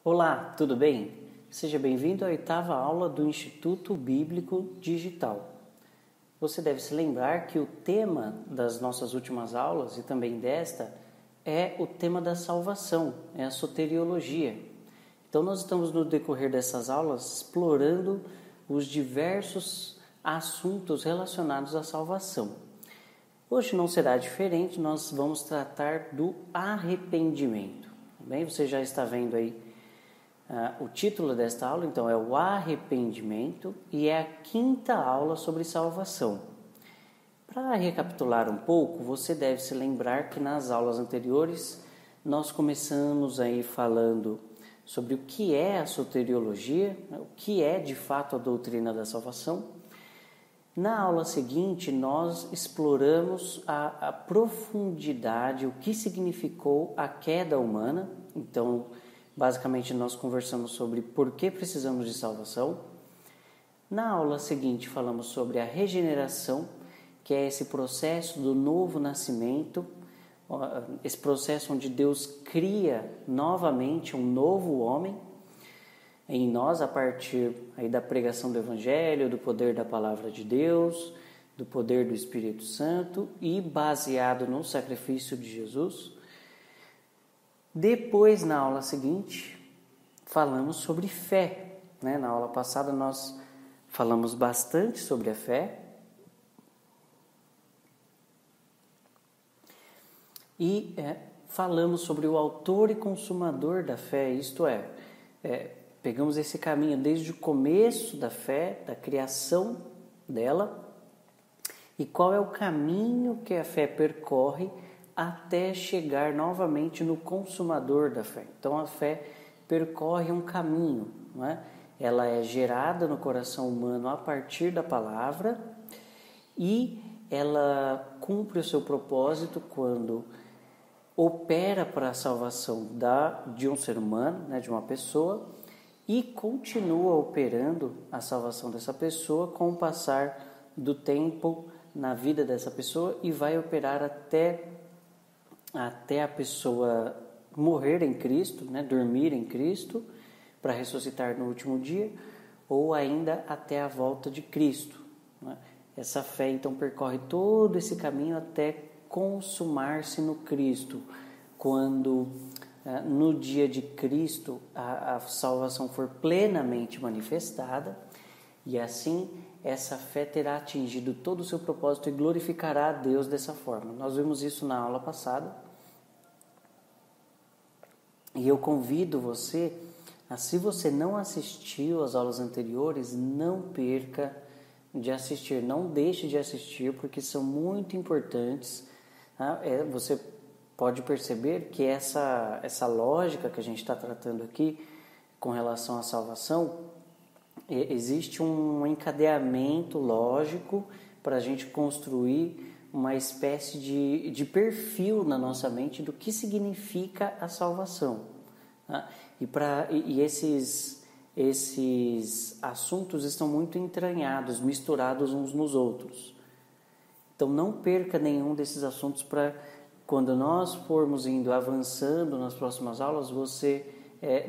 Olá, tudo bem? Seja bem-vindo à 8ª aula do Instituto Bíblico Digital. Você deve se lembrar que o tema das nossas últimas aulas e também desta é o tema da salvação, é a soteriologia. Então nós estamos no decorrer dessas aulas explorando os diversos assuntos relacionados à salvação. Hoje não será diferente, nós vamos tratar do arrependimento. Bem, você já está vendo aí o título desta aula, então, é o arrependimento e é a 5ª aula sobre salvação. Para recapitular um pouco, você deve se lembrar que nas aulas anteriores nós começamos aí falando sobre o que é a soteriologia, o que é de fato a doutrina da salvação. Na aula seguinte, nós exploramos a profundidade, o que significou a queda humana. Então, basicamente, nós conversamos sobre por que precisamos de salvação. Na aula seguinte, falamos sobre a regeneração, que é esse processo do novo nascimento, esse processo onde Deus cria novamente um novo homem em nós, a partir aí da pregação do Evangelho, do poder da Palavra de Deus, do poder do Espírito Santo e baseado no sacrifício de Jesus. Depois, na aula seguinte, falamos sobre fé. Na aula passada nós falamos bastante sobre a fé. E falamos sobre o autor e consumador da fé, isto é, pegamos esse caminho desde o começo da fé, da criação dela, e qual é o caminho que a fé percorre até chegar novamente no consumador da fé. Então a fé percorre um caminho, não é? Ela é gerada no coração humano a partir da palavra e ela cumpre o seu propósito quando opera para a salvação de um ser humano, de uma pessoa, e continua operando a salvação dessa pessoa com o passar do tempo na vida dessa pessoa e vai operar até a pessoa morrer em Cristo, dormir em Cristo, para ressuscitar no último dia, ou ainda até a volta de Cristo. Essa fé, então, percorre todo esse caminho até consumar-se no Cristo, quando no dia de Cristo a salvação for plenamente manifestada, e assim essa fé terá atingido todo o seu propósito e glorificará a Deus dessa forma. Nós vimos isso na aula passada. E eu convido você, se você não assistiu às aulas anteriores, não perca de assistir, não deixe de assistir, porque são muito importantes. Você pode perceber que essa lógica que a gente está tratando aqui com relação à salvação, existe um encadeamento lógico para a gente construir uma espécie de perfil na nossa mente do que significa a salvação. E esses assuntos estão muito entranhados, misturados uns nos outros. Então não perca nenhum desses assuntos para quando nós formos avançando nas próximas aulas, você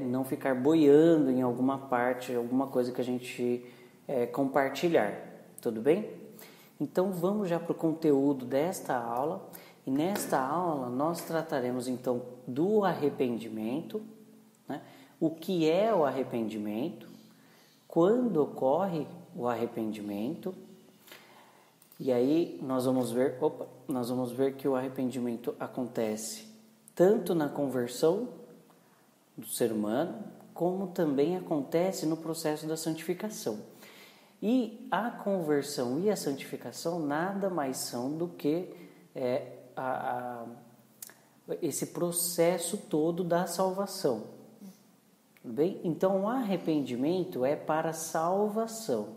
não ficar boiando em alguma parte, alguma coisa que a gente compartilhar, tudo bem? Então vamos já para o conteúdo desta aula, e nesta aula nós trataremos então do arrependimento, o que é o arrependimento, quando ocorre o arrependimento, e aí nós vamos ver que o arrependimento acontece tanto na conversão do ser humano, como também acontece no processo da santificação. E a conversão e a santificação nada mais são do que esse processo todo da salvação. Tudo bem? Então, o arrependimento é para salvação.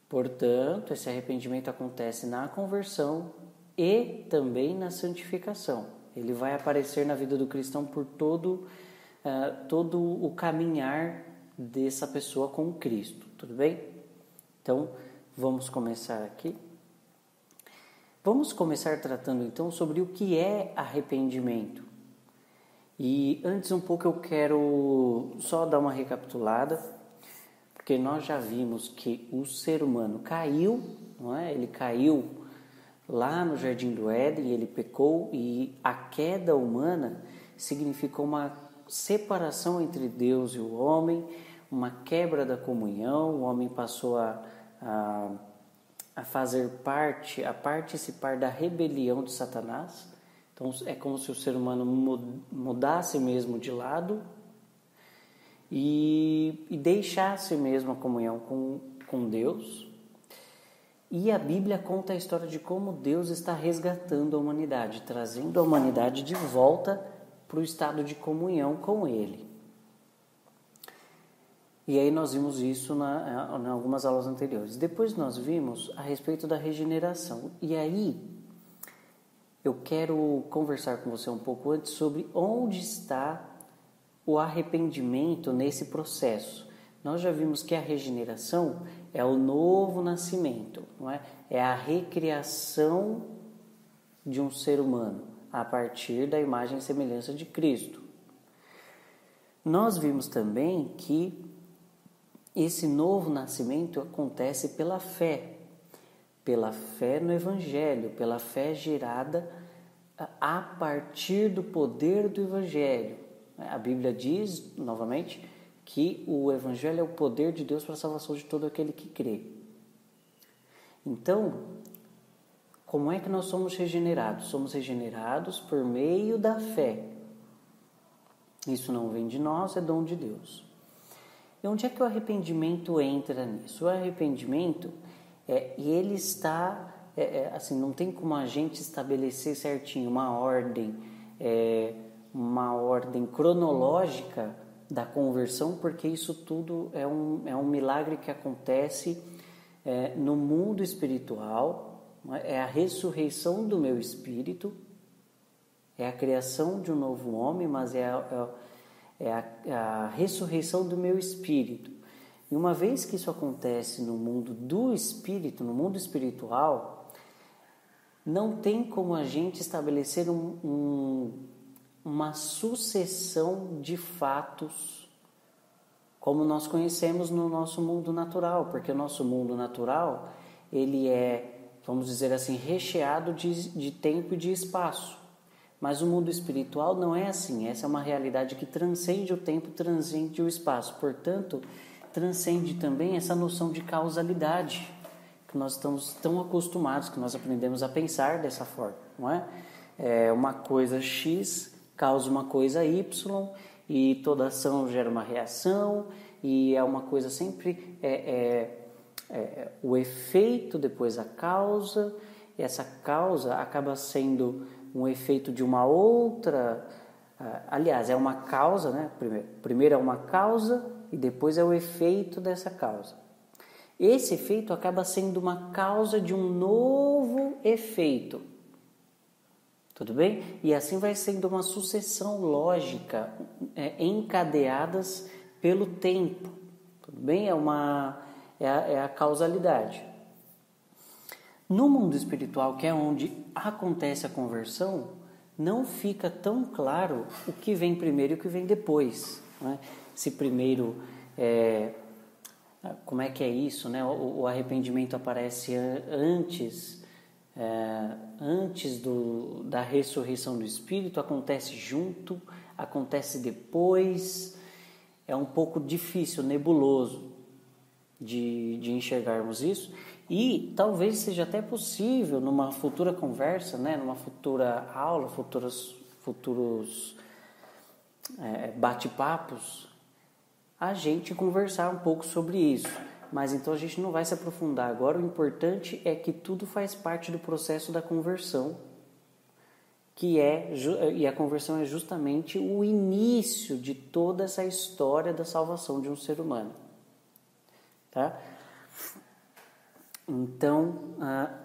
Portanto, esse arrependimento acontece na conversão e também na santificação. Ele vai aparecer na vida do cristão por todo o caminhar dessa pessoa com Cristo, tudo bem? Então, vamos começar aqui. Vamos começar tratando então sobre o que é arrependimento. E antes um pouco eu quero só dar uma recapitulada, porque nós já vimos que o ser humano caiu, não é? Ele caiu lá no Jardim do Éden, ele pecou, e a queda humana significou uma separação entre Deus e o homem, uma quebra da comunhão. O homem passou a fazer parte, a participar da rebelião de Satanás. Então é como se o ser humano mudasse mesmo de lado e deixasse mesmo a comunhão com Deus. E a Bíblia conta a história de como Deus está resgatando a humanidade, trazendo a humanidade de volta para o estado de comunhão com Ele. E aí nós vimos isso em algumas aulas anteriores. Depois nós vimos a respeito da regeneração. E aí eu quero conversar com você um pouco antes sobre onde está o arrependimento nesse processo. Nós já vimos que a regeneração é o novo nascimento, não é? É a recriação de um ser humano a partir da imagem e semelhança de Cristo. Nós vimos também que esse novo nascimento acontece pela fé no Evangelho, pela fé gerada a partir do poder do Evangelho. A Bíblia diz, novamente, que o Evangelho é o poder de Deus para a salvação de todo aquele que crê. Então, como é que nós somos regenerados? Somos regenerados por meio da fé. Isso não vem de nós, é dom de Deus. E onde é que o arrependimento entra nisso? O arrependimento, ele está, assim, não tem como a gente estabelecer certinho uma ordem cronológica da conversão, porque isso tudo é um milagre que acontece no mundo espiritual, é a ressurreição do meu espírito, é a criação de um novo homem, mas é a ressurreição do meu espírito. E uma vez que isso acontece no mundo do espírito, no mundo espiritual, não tem como a gente estabelecer uma sucessão de fatos como nós conhecemos no nosso mundo natural, porque o nosso mundo natural, ele é, vamos dizer assim, recheado de tempo e de espaço. Mas o mundo espiritual não é assim. Essa é uma realidade que transcende o tempo, transcende o espaço. Portanto, transcende também essa noção de causalidade, que nós estamos tão acostumados, que nós aprendemos a pensar dessa forma, não é? Uma coisa X causa uma coisa Y, e toda ação gera uma reação, e é uma coisa sempre... o efeito, depois a causa, e essa causa acaba sendo um efeito de uma outra, aliás, é uma causa, né? Primeiro é uma causa e depois é o efeito dessa causa. Esse efeito acaba sendo uma causa de um novo efeito, tudo bem? E assim vai sendo uma sucessão lógica, encadeadas pelo tempo, tudo bem? É a causalidade. No mundo espiritual, que é onde acontece a conversão, não fica tão claro o que vem primeiro e o que vem depois, né? Se primeiro, como é que é isso, né? O arrependimento aparece antes da ressurreição do Espírito, acontece junto, acontece depois. É um pouco difícil, nebuloso de enxergarmos isso. E talvez seja até possível, numa futura conversa, né, numa futura aula, futuros bate-papos, a gente conversar um pouco sobre isso. Mas então a gente não vai se aprofundar agora. O importante é que tudo faz parte do processo da conversão, e a conversão é justamente o início de toda essa história da salvação de um ser humano. Tá? Então,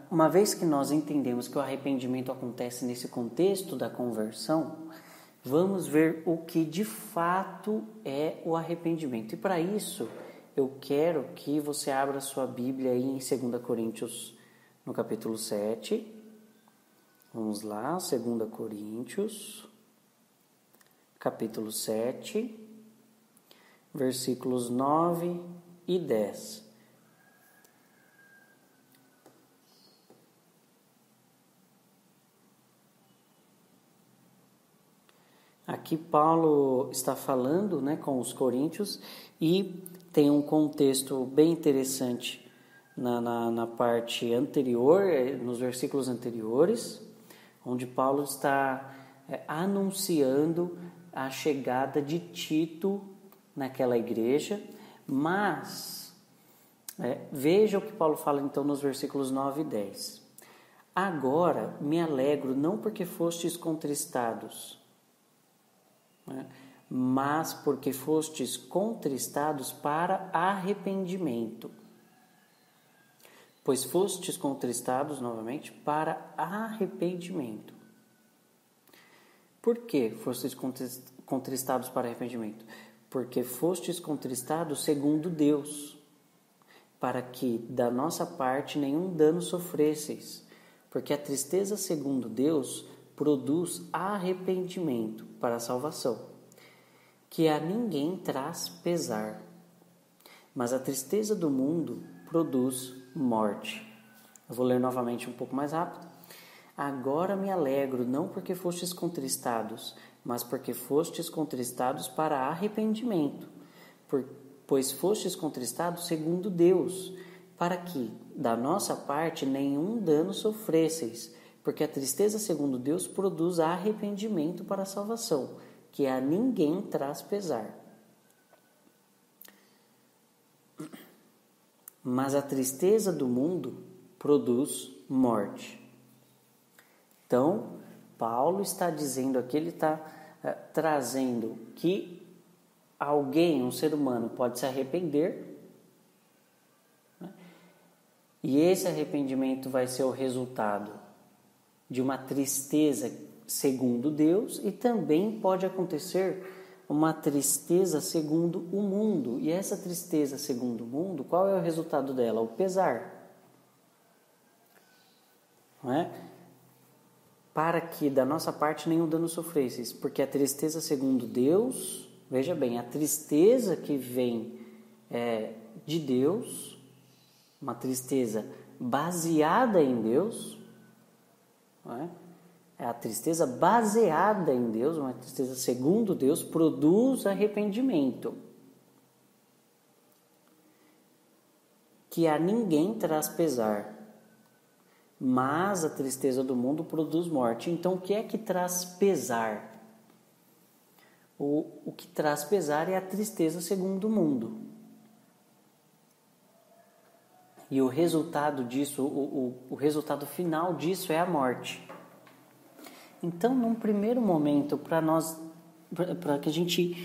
uma vez que nós entendemos que o arrependimento acontece nesse contexto da conversão, vamos ver o que de fato é o arrependimento. E para isso, eu quero que você abra sua Bíblia aí em 2 Coríntios, no capítulo 7. Vamos lá, 2 Coríntios, capítulo 7, versículos 9 e 10. Aqui Paulo está falando, com os coríntios e tem um contexto bem interessante na parte anterior, nos versículos anteriores, onde Paulo está anunciando a chegada de Tito naquela igreja, mas veja o que Paulo fala então nos versículos 9 e 10. Agora me alegro não porque fostes contristados, mas porque fostes contristados para arrependimento. Pois fostes contristados, novamente, para arrependimento. Por que fostes contristados para arrependimento? Porque fostes contristados segundo Deus, para que da nossa parte nenhum dano sofresseis. Porque a tristeza segundo Deus produz arrependimento para a salvação, que a ninguém traz pesar, mas a tristeza do mundo produz morte. Eu vou ler novamente um pouco mais rápido. Agora me alegro, não porque fostes contristados, mas porque fostes contristados para arrependimento, pois fostes contristados segundo Deus, para que da nossa parte nenhum dano sofresseis, porque a tristeza segundo Deus produz arrependimento para a salvação, que a ninguém traz pesar. Mas a tristeza do mundo produz morte. Então, Paulo está dizendo aqui, ele está trazendo que alguém, um ser humano, pode se arrepender, e esse arrependimento vai ser o resultado de uma tristeza segundo Deus, e também pode acontecer uma tristeza segundo o mundo. E essa tristeza segundo o mundo, qual é o resultado dela? O pesar. Não é? Para que da nossa parte nenhum dano sofresseis, porque a tristeza segundo Deus, veja bem, a tristeza que vem de Deus, uma tristeza baseada em Deus, não é? A tristeza baseada em Deus, uma tristeza segundo Deus, produz arrependimento, que a ninguém traz pesar, mas a tristeza do mundo produz morte. Então, o que é que traz pesar? O que traz pesar é a tristeza segundo o mundo. E o resultado disso, o resultado final disso é a morte. Então, num primeiro momento, para que a gente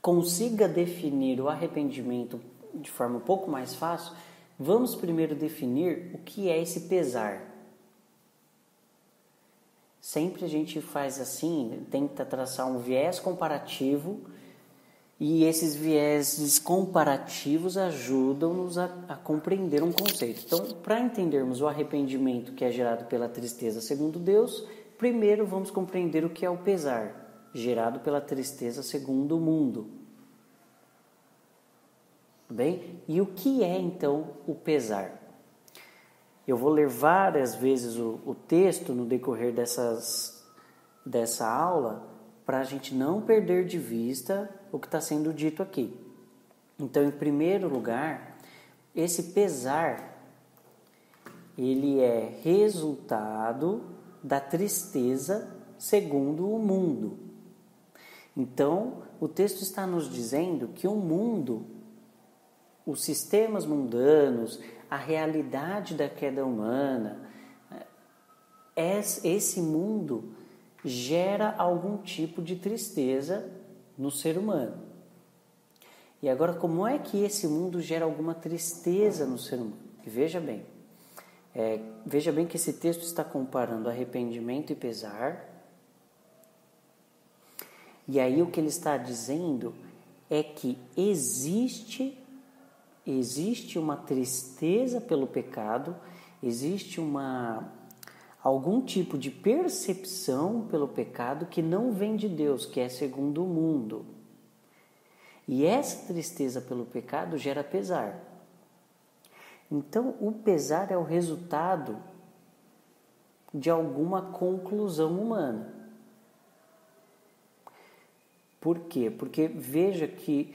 consiga definir o arrependimento de forma um pouco mais fácil, vamos primeiro definir o que é esse pesar. Sempre a gente faz assim, tenta traçar um viés comparativo, e esses vieses comparativos ajudam-nos a compreender um conceito. Então, para entendermos o arrependimento que é gerado pela tristeza segundo Deus, primeiro vamos compreender o que é o pesar, gerado pela tristeza segundo o mundo. Tudo bem? E o que é, então, o pesar? Eu vou ler várias vezes o texto no decorrer dessa aula, para a gente não perder de vista o que está sendo dito aqui. Então, em primeiro lugar, esse pesar, ele é resultado da tristeza segundo o mundo. Então, o texto está nos dizendo que o mundo, os sistemas mundanos, a realidade da queda humana, esse mundo gera algum tipo de tristeza no ser humano. E agora, como é que esse mundo gera alguma tristeza no ser humano? E veja bem que esse texto está comparando arrependimento e pesar. E aí o que ele está dizendo é que existe uma tristeza pelo pecado, existe algum tipo de percepção pelo pecado que não vem de Deus, que é segundo o mundo. E essa tristeza pelo pecado gera pesar. Então, o pesar é o resultado de alguma conclusão humana. Por quê? Porque veja que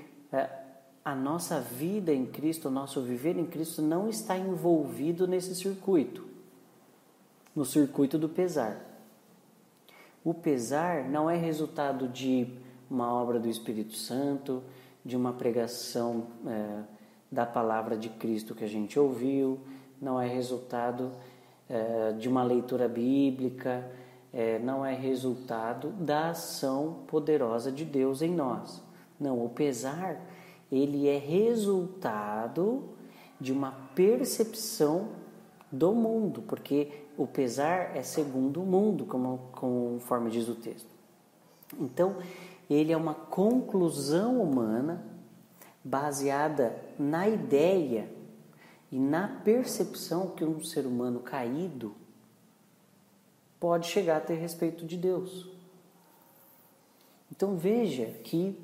a nossa vida em Cristo, o nosso viver em Cristo não está envolvido nesse circuito, no circuito do pesar. O pesar não é resultado de uma obra do Espírito Santo, de uma pregação da palavra de Cristo que a gente ouviu, não é resultado de uma leitura bíblica, não é resultado da ação poderosa de Deus em nós. Não, o pesar, ele é resultado de uma percepção do mundo, porque o pesar é segundo o mundo, conforme diz o texto. Então, ele é uma conclusão humana baseada na ideia e na percepção que um ser humano caído pode chegar a ter a respeito de Deus. Então veja que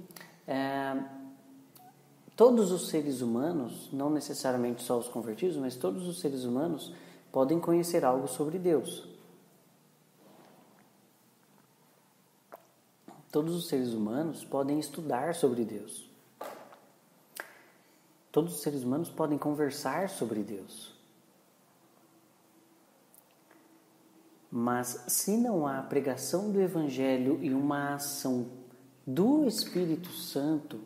todos os seres humanos, não necessariamente só os convertidos, mas todos os seres humanos podem conhecer algo sobre Deus. Todos os seres humanos podem estudar sobre Deus. Todos os seres humanos podem conversar sobre Deus. Mas se não há pregação do Evangelho e uma ação do Espírito Santo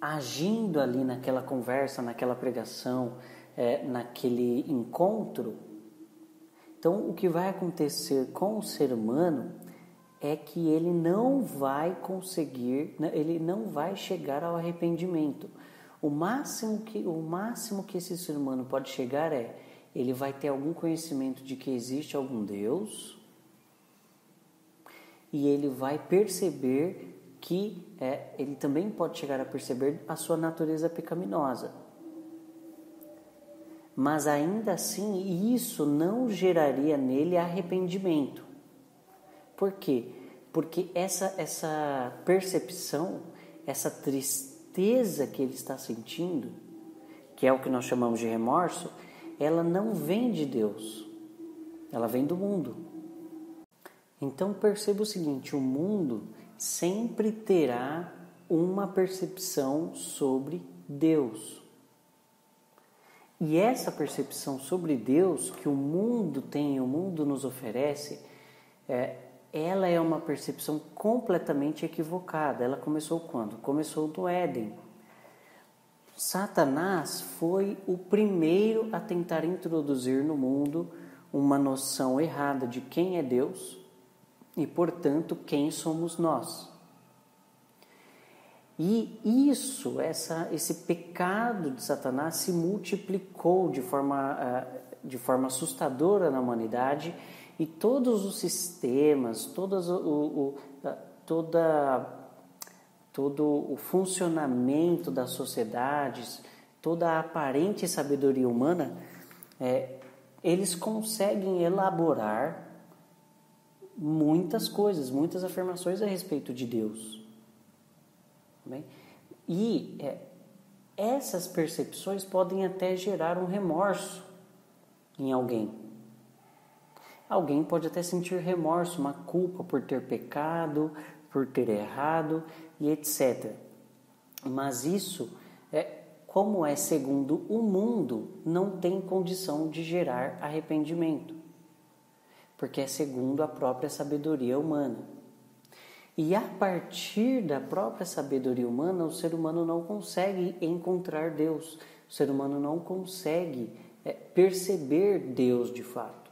agindo ali naquela conversa, naquela pregação, naquele encontro, então o que vai acontecer com o ser humano é que ele não vai conseguir, ele não vai chegar ao arrependimento. O máximo que esse ser humano pode chegar ele vai ter algum conhecimento de que existe algum Deus e ele vai perceber que ele também pode chegar a perceber a sua natureza pecaminosa. Mas ainda assim, isso não geraria nele arrependimento. Por quê? Porque essa percepção, essa tristeza que ele está sentindo, que é o que nós chamamos de remorso, ela não vem de Deus, ela vem do mundo. Então perceba o seguinte, o mundo sempre terá uma percepção sobre Deus. E essa percepção sobre Deus que o mundo tem, o mundo nos oferece, ela é uma percepção completamente equivocada. Ela começou quando? Começou no Éden. Satanás foi o primeiro a tentar introduzir no mundo uma noção errada de quem é Deus e, portanto, quem somos nós. E esse pecado de Satanás se multiplicou de forma assustadora na humanidade e todos os sistemas, todo o funcionamento das sociedades, toda a aparente sabedoria humana, eles conseguem elaborar muitas coisas, muitas afirmações a respeito de Deus. Bem? E essas percepções podem até gerar um remorso em alguém. Alguém pode até sentir remorso, uma culpa por ter pecado, por ter errado e etc. Mas isso, como é segundo o mundo, não tem condição de gerar arrependimento, porque é segundo a própria sabedoria humana. E a partir da própria sabedoria humana, o ser humano não consegue encontrar Deus. O ser humano não consegue perceber Deus de fato.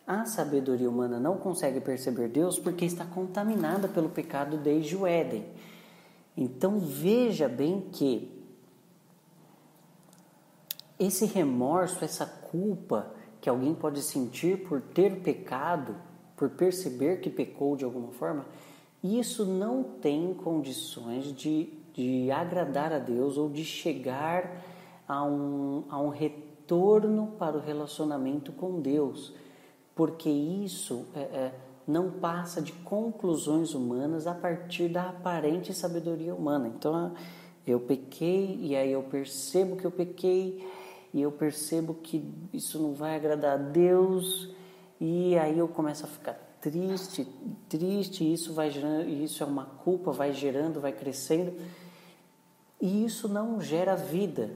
A sabedoria humana não consegue perceber Deus porque está contaminada pelo pecado desde o Éden. Então veja bem que esse remorso, essa culpa que alguém pode sentir por ter pecado, por perceber que pecou de alguma forma, isso não tem condições de agradar a Deus ou de chegar a um retorno para o relacionamento com Deus, porque isso não passa de conclusões humanas a partir da aparente sabedoria humana. Então, eu pequei e aí eu percebo que eu pequei e eu percebo que isso não vai agradar a Deus e aí eu começo a ficar triste, e isso vai gerando, isso é uma culpa, vai gerando, vai crescendo e isso não gera vida.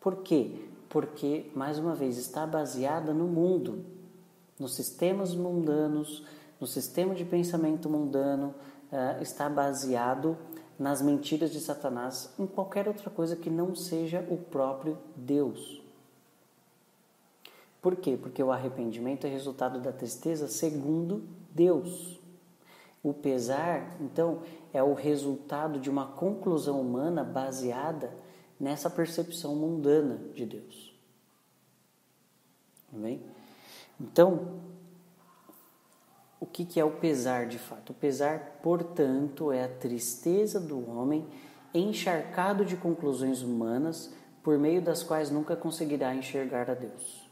Por quê? Porque, mais uma vez, está baseada no mundo, nos sistemas mundanos, no sistema de pensamento mundano, está baseado nas mentiras de Satanás, em qualquer outra coisa que não seja o próprio Deus. Por quê? Porque o arrependimento é resultado da tristeza segundo Deus. O pesar, então, é o resultado de uma conclusão humana baseada nessa percepção mundana de Deus. Tá bem? Então, o que é o pesar de fato? O pesar, portanto, é a tristeza do homem encharcado de conclusões humanas por meio das quais nunca conseguirá enxergar a Deus.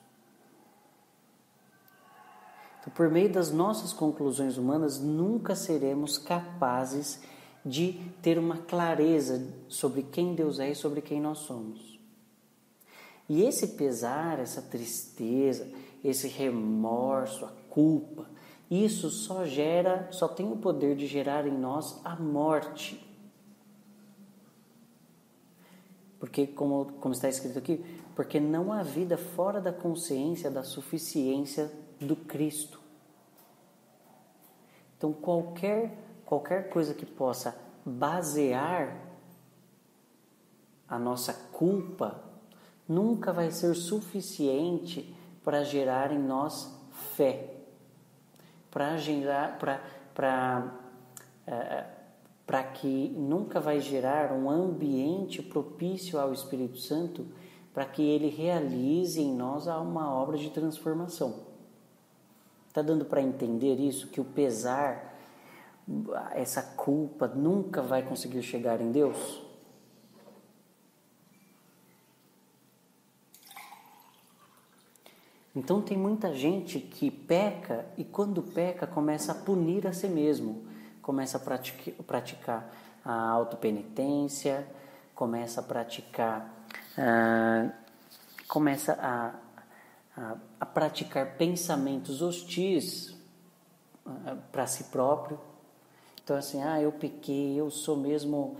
Então, por meio das nossas conclusões humanas, nunca seremos capazes de ter uma clareza sobre quem Deus é e sobre quem nós somos. E esse pesar, essa tristeza, esse remorso, a culpa, isso só tem o poder de gerar em nós a morte. Porque, como está escrito aqui, porque não há vida fora da consciência da suficiência do Cristo. Então, qualquer coisa que possa basear a nossa culpa nunca vai ser suficiente para gerar em nós fé, para que nunca vai gerar um ambiente propício ao Espírito Santo para que ele realize em nós uma obra de transformação. Está dando para entender isso? Que o pesar, essa culpa nunca vai conseguir chegar em Deus? Então tem muita gente que peca e quando peca começa a punir a si mesmo, começa a praticar a autopenitência, começa a praticar, a praticar pensamentos hostis para si próprio. Então assim, eu pequei, eu sou mesmo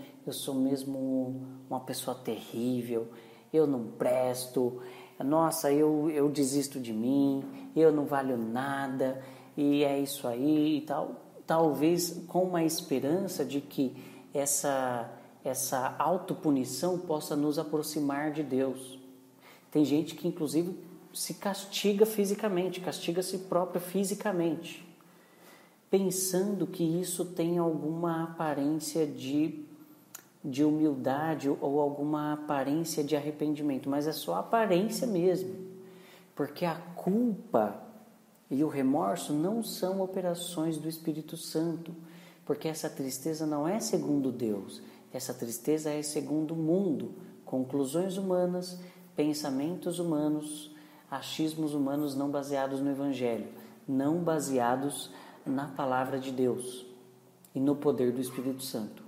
uma pessoa terrível, eu não presto. Nossa, eu desisto de mim, eu não valho nada, e é isso aí e tal. Talvez com uma esperança de que essa autopunição possa nos aproximar de Deus. Tem gente que inclusive se castiga fisicamente, castiga a si próprio fisicamente, pensando que isso tem alguma aparência de humildade ou alguma aparência de arrependimento, mas é só aparência mesmo, porque a culpa e o remorso não são operações do Espírito Santo, porque essa tristeza não é segundo Deus, essa tristeza é segundo o mundo, conclusões humanas, pensamentos humanos, achismos humanos não baseados no Evangelho, não baseados na palavra de Deus e no poder do Espírito Santo.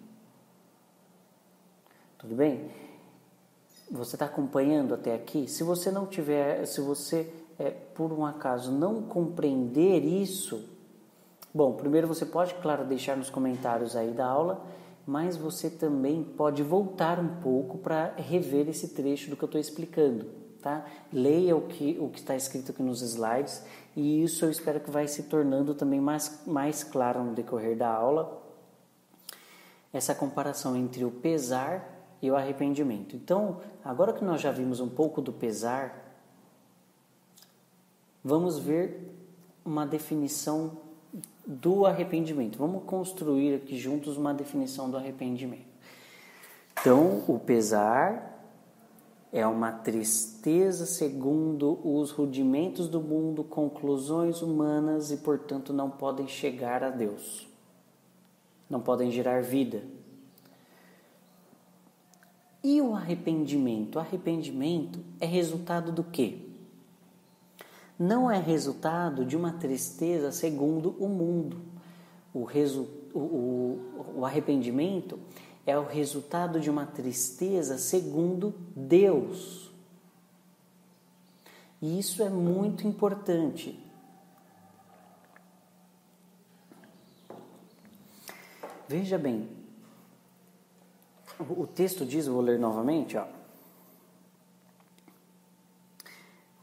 Tudo bem? Você está acompanhando até aqui? Se você não tiver, se você por um acaso não compreender isso, bom, primeiro você pode, claro, deixar nos comentários aí da aula, mas você também pode voltar um pouco para rever esse trecho do que eu estou explicando, tá? Leia o que está escrito aqui nos slides e isso eu espero que vai se tornando também mais claro no decorrer da aula, essa comparação entre o pesar e o arrependimento. Então, agora que nós já vimos um pouco do pesar, vamos ver uma definição do arrependimento. Vamos construir aqui juntos uma definição do arrependimento. Então, o pesar é uma tristeza segundo os rudimentos do mundo, conclusões humanas e, portanto, não podem chegar a Deus. Não podem gerar vida. E o arrependimento? O arrependimento é resultado do quê? Não é resultado de uma tristeza segundo o mundo. O arrependimento é o resultado de uma tristeza segundo Deus. E isso é muito importante. Veja bem, o texto diz, vou ler novamente,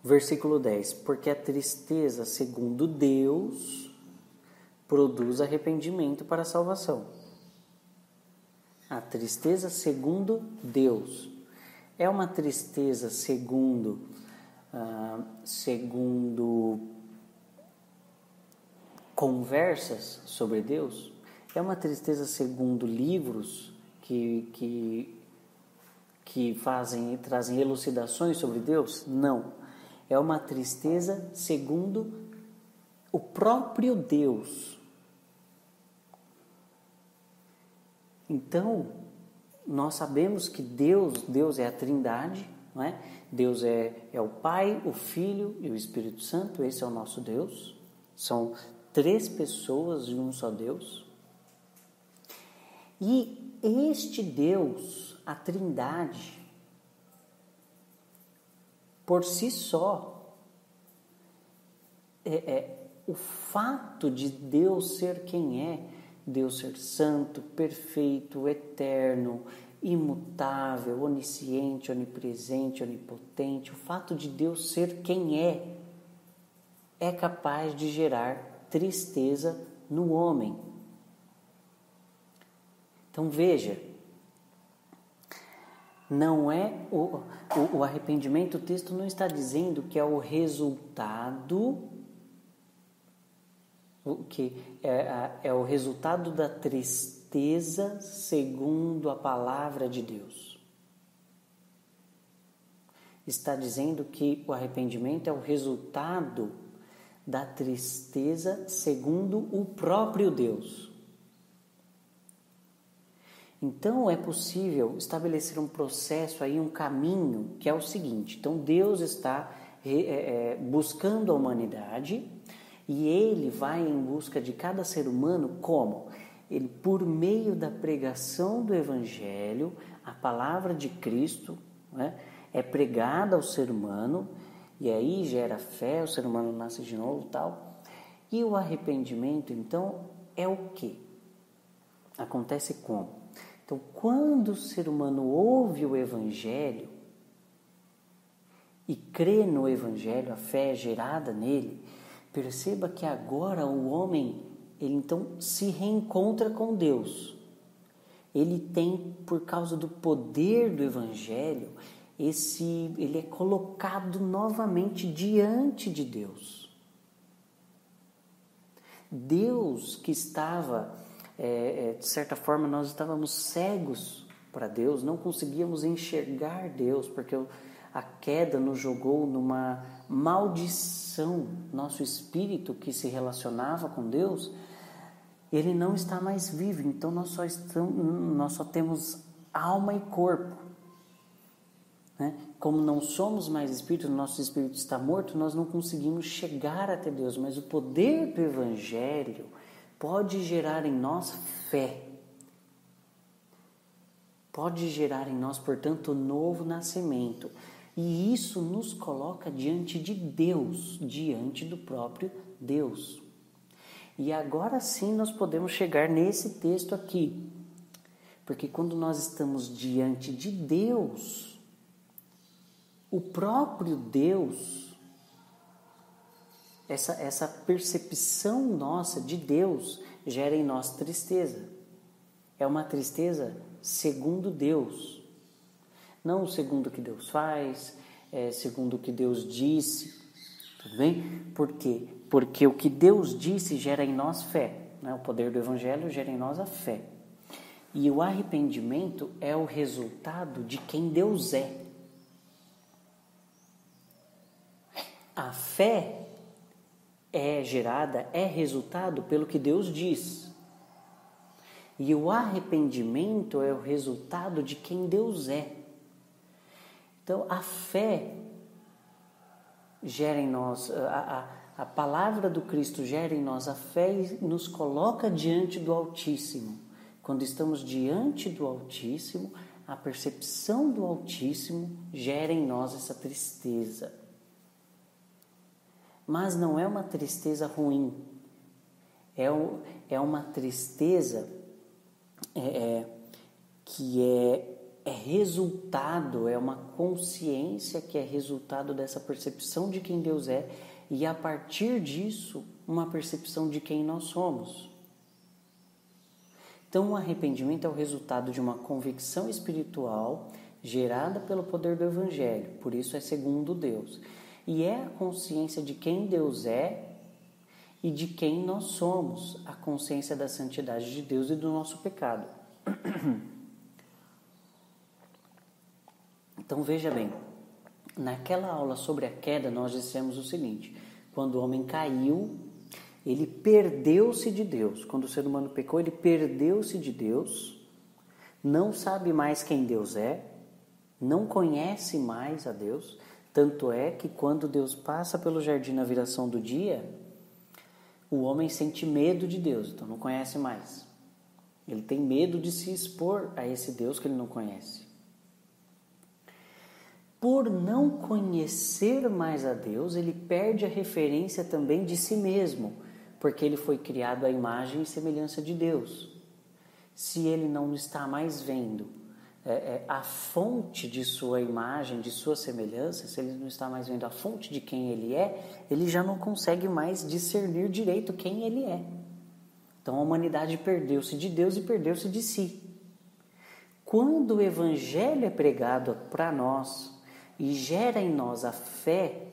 versículo 10, porque a tristeza segundo Deus produz arrependimento para a salvação. A tristeza segundo Deus é uma tristeza segundo conversas sobre Deus? É uma tristeza segundo livros que trazem elucidações sobre Deus? Não. É uma tristeza segundo o próprio Deus. Então, nós sabemos que Deus é a Trindade, não é? Deus é o Pai, o Filho e o Espírito Santo, esse é o nosso Deus. São 3 pessoas de um só Deus. E este Deus, a Trindade, por si só, o fato de Deus ser quem é, Deus ser santo, perfeito, eterno, imutável, onisciente, onipresente, onipotente, o fato de Deus ser quem é capaz de gerar tristeza no homem. Então veja, não é o arrependimento, o texto não está dizendo que é o resultado, que é o resultado da tristeza segundo a palavra de Deus. Está dizendo que o arrependimento é o resultado da tristeza segundo o próprio Deus. Então é possível estabelecer um processo aí, um caminho, que é o seguinte. Então Deus está buscando a humanidade e Ele vai em busca de cada ser humano como? Ele, por meio da pregação do Evangelho, a palavra de Cristo, né, é pregada ao ser humano e aí gera fé, o ser humano nasce de novo e tal. E o arrependimento, então, é o quê? Acontece como? Então, quando o ser humano ouve o Evangelho e crê no Evangelho, a fé é gerada nele, perceba que agora o homem, ele então se reencontra com Deus. Ele tem, por causa do poder do Evangelho, ele é colocado novamente diante de Deus. Deus que estava... de certa forma nós estávamos cegos para Deus, não conseguíamos enxergar Deus, porque a queda nos jogou numa maldição. Nosso espírito que se relacionava com Deus, ele não está mais vivo, então nós só temos alma e corpo, né? Como não somos mais espírito, nosso espírito está morto, nós não conseguimos chegar até Deus, mas o poder do Evangelho pode gerar em nós fé. Pode gerar em nós, portanto, novo nascimento. E isso nos coloca diante de Deus, diante do próprio Deus. E agora sim nós podemos chegar nesse texto aqui. Porque quando nós estamos diante de Deus, o próprio Deus, essa percepção nossa de Deus gera em nós tristeza. É uma tristeza segundo Deus. Não segundo o que Deus faz, segundo o que Deus disse. Tudo bem? Por quê? Porque o que Deus disse gera em nós fé. Né? O poder do Evangelho gera em nós a fé. E o arrependimento é o resultado de quem Deus é. A fé é resultado pelo que Deus diz. E o arrependimento é o resultado de quem Deus é. Então, a fé gera em nós, a palavra do Cristo gera em nós a fé e nos coloca diante do Altíssimo. Quando estamos diante do Altíssimo, a percepção do Altíssimo gera em nós essa tristeza. Mas não é uma tristeza ruim, é uma tristeza que é resultado, é uma consciência que é resultado dessa percepção de quem Deus é e, a partir disso, uma percepção de quem nós somos. Então, o arrependimento é o resultado de uma convicção espiritual gerada pelo poder do Evangelho, por isso é segundo Deus. E é a consciência de quem Deus é e de quem nós somos, a consciência da santidade de Deus e do nosso pecado. Então veja bem, naquela aula sobre a queda nós dissemos o seguinte: quando o homem caiu, ele perdeu-se de Deus. Quando o ser humano pecou, ele perdeu-se de Deus, não sabe mais quem Deus é, não conhece mais a Deus. Tanto é que quando Deus passa pelo jardim na viração do dia, o homem sente medo de Deus, então não conhece mais. Ele tem medo de se expor a esse Deus que ele não conhece. Por não conhecer mais a Deus, ele perde a referência também de si mesmo, porque ele foi criado à imagem e semelhança de Deus. Se ele não está mais vendo a fonte de sua imagem, de sua semelhança, se ele não está mais vendo a fonte de quem ele é, ele já não consegue mais discernir direito quem ele é. Então a humanidade perdeu-se de Deus e perdeu-se de si. Quando o Evangelho é pregado para nós e gera em nós a fé,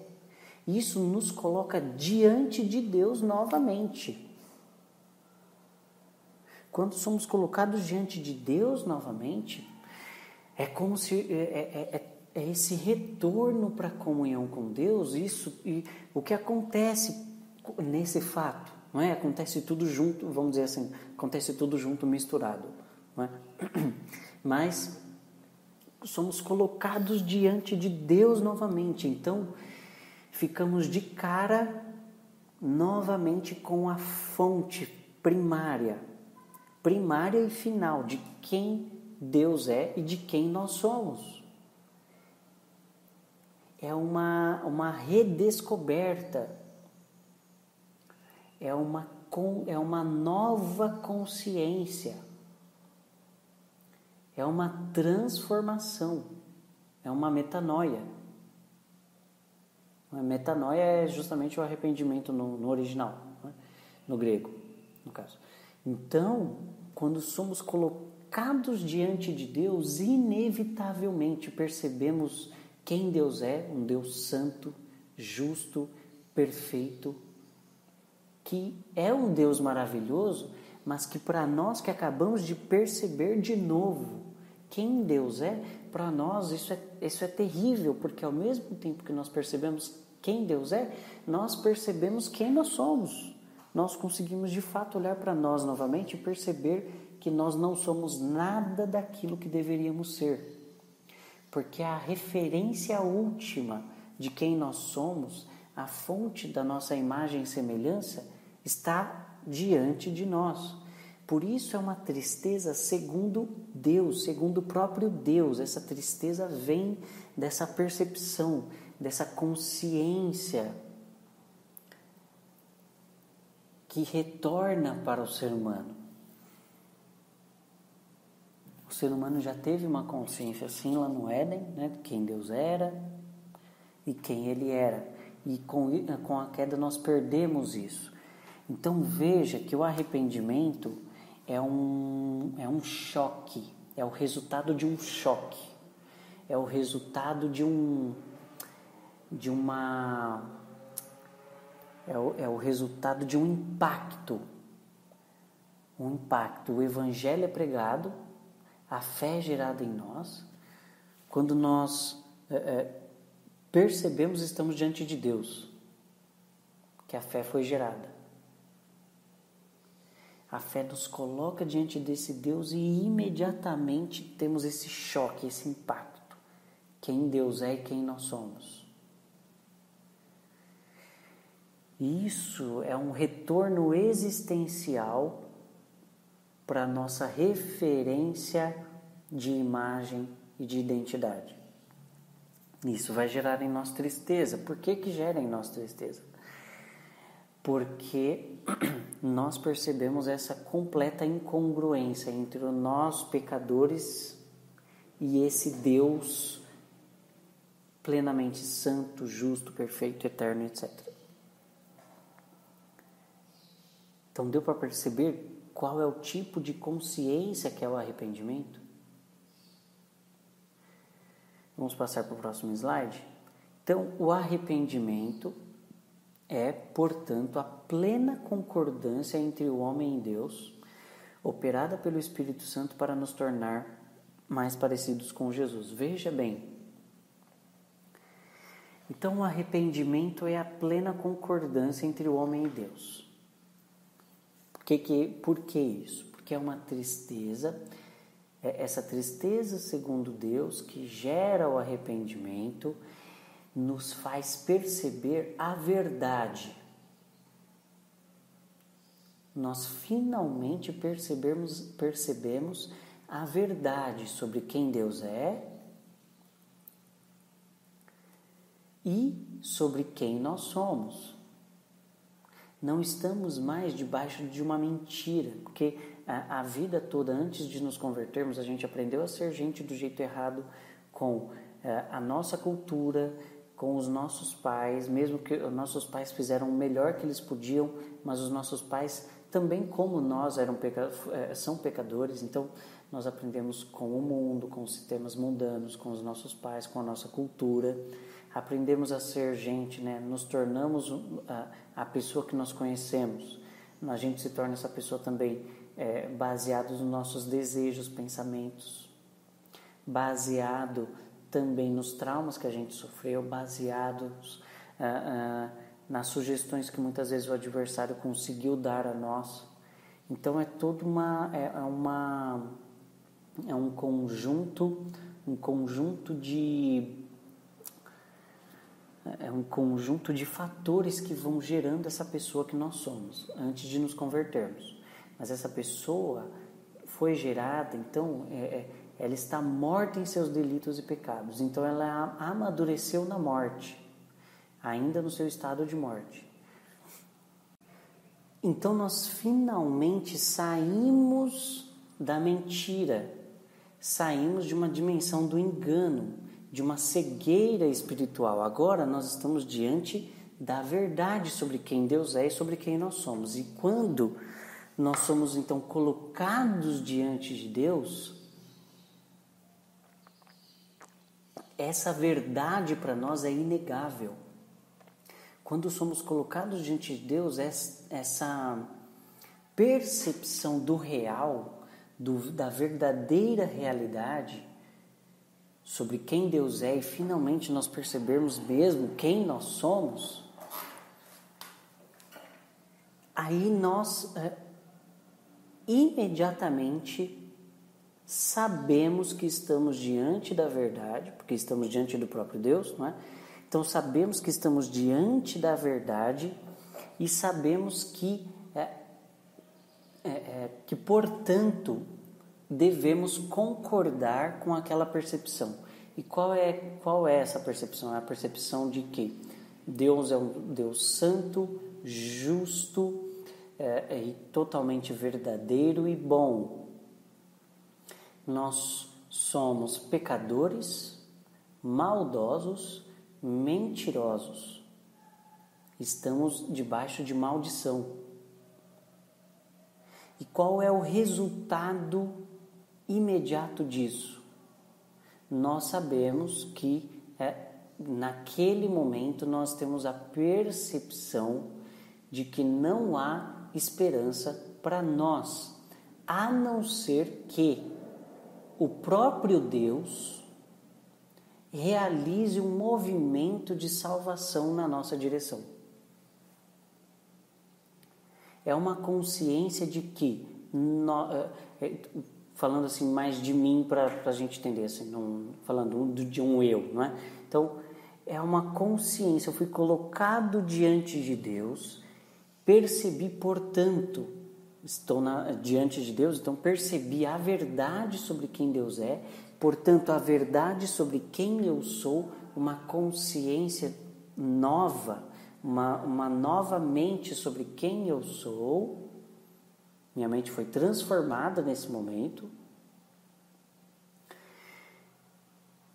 isso nos coloca diante de Deus novamente. Quando somos colocados diante de Deus novamente, é como se esse retorno para a comunhão com Deus, e o que acontece nesse fato, não é? Acontece tudo junto, vamos dizer assim, acontece tudo junto, misturado, não é? Mas somos colocados diante de Deus novamente, então ficamos de cara novamente com a fonte primária e final de quem Deus é e de quem nós somos. É uma redescoberta, é uma nova consciência, é uma transformação, é uma metanoia. A metanoia é justamente o arrependimento no original, né? No grego, no caso. Então, quando somos colocados diante de Deus, inevitavelmente percebemos quem Deus é, um Deus santo, justo, perfeito, que é um Deus maravilhoso, mas que para nós que acabamos de perceber de novo quem Deus é, para nós isso é terrível, porque ao mesmo tempo que nós percebemos quem Deus é, nós percebemos quem nós somos. Nós conseguimos de fato olhar para nós novamente e perceber que nós não somos nada daquilo que deveríamos ser. Porque a referência última de quem nós somos, a fonte da nossa imagem e semelhança, está diante de nós. Por isso é uma tristeza segundo Deus, segundo o próprio Deus. Essa tristeza vem dessa percepção, dessa consciência que retorna para o ser humano. O ser humano já teve uma consciência assim lá no Éden, né, de quem Deus era e quem ele era. E com a queda nós perdemos isso. Então veja que o arrependimento é um choque, é o resultado de um choque, é o resultado é o resultado de um impacto. Um impacto. O Evangelho é pregado, a fé é gerada em nós. Quando nós percebemos, estamos diante de Deus, que a fé foi gerada. A fé nos coloca diante desse Deus e imediatamente temos esse choque, esse impacto. quem Deus é e quem nós somos. Isso é um retorno existencial para a nossa referência de imagem e de identidade. Isso vai gerar em nós tristeza. Por que gera em nós tristeza? Porque nós percebemos essa completa incongruência entre nós, pecadores, e esse Deus plenamente santo, justo, perfeito, eterno, etc. Então, deu para perceber qual é o tipo de consciência que é o arrependimento? Vamos passar para o próximo slide? Então, o arrependimento é, portanto, a plena concordância entre o homem e Deus, operada pelo Espírito Santo para nos tornar mais parecidos com Jesus. Veja bem. Então, o arrependimento é a plena concordância entre o homem e Deus. Por que isso? Porque é uma tristeza, essa tristeza segundo Deus que gera o arrependimento, nos faz perceber a verdade. Nós finalmente percebemos a verdade sobre quem Deus é e sobre quem nós somos. Não estamos mais debaixo de uma mentira, porque a vida toda, antes de nos convertermos, a gente aprendeu a ser gente do jeito errado, com a nossa cultura, com os nossos pais, mesmo que os nossos pais fizeram o melhor que eles podiam, mas os nossos pais, também como nós, são pecadores. Então nós aprendemos com o mundo, com os sistemas mundanos, com os nossos pais, com a nossa cultura. Aprendemos a ser gente, né? Nos tornamos a pessoa que nós conhecemos. A gente se torna essa pessoa também baseado nos nossos desejos, pensamentos, baseado também nos traumas que a gente sofreu, baseados nas sugestões que muitas vezes o adversário conseguiu dar a nós. Então é todo um conjunto de fatores que vão gerando essa pessoa que nós somos antes de nos convertermos. Mas essa pessoa foi gerada, então ela está morta em seus delitos e pecados. Então ela amadureceu na morte, ainda no seu estado de morte. Então nós finalmente saímos da mentira, saímos de uma dimensão do engano, de uma cegueira espiritual. Agora nós estamos diante da verdade sobre quem Deus é e sobre quem nós somos. E quando nós somos então colocados diante de Deus, essa verdade para nós é inegável. Quando somos colocados diante de Deus, essa percepção do real, da verdadeira realidade sobre quem Deus é, e finalmente nós percebermos mesmo quem nós somos, aí nós imediatamente sabemos que estamos diante da verdade, porque estamos diante do próprio Deus, não é? Então sabemos que estamos diante da verdade e sabemos que portanto, devemos concordar com aquela percepção. E qual é essa percepção? É a percepção de que Deus é um Deus santo, justo, e totalmente verdadeiro e bom. Nós somos pecadores, maldosos, mentirosos. Estamos debaixo de maldição. E qual é o resultado imediato disso? Nós sabemos que naquele momento nós temos a percepção de que não há esperança para nós, a não ser que o próprio Deus realize um movimento de salvação na nossa direção. É uma consciência de que falando assim mais de mim para a gente entender, assim, não, falando de um eu, não é? Então, é uma consciência, eu fui colocado diante de Deus, percebi, portanto, estou diante de Deus, então percebi a verdade sobre quem Deus é, portanto, a verdade sobre quem eu sou, uma consciência nova, uma nova mente sobre quem eu sou. Minha mente foi transformada nesse momento.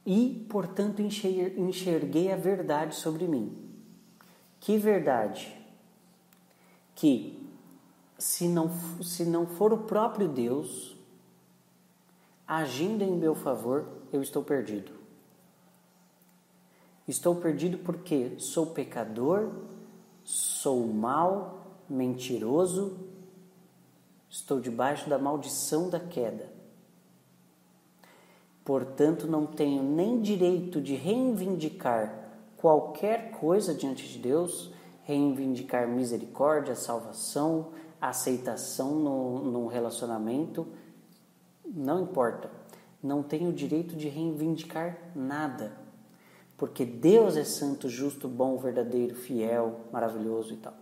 E, portanto, enxerguei a verdade sobre mim. Que verdade? Que se não for o próprio Deus agindo em meu favor, eu estou perdido. Estou perdido porque sou pecador, sou mau, mentiroso, estou debaixo da maldição da queda. Portanto, não tenho nem direito de reivindicar qualquer coisa diante de Deus, reivindicar misericórdia, salvação, aceitação no relacionamento, não importa. Não tenho direito de reivindicar nada, porque Deus é santo, justo, bom, verdadeiro, fiel, maravilhoso e tal.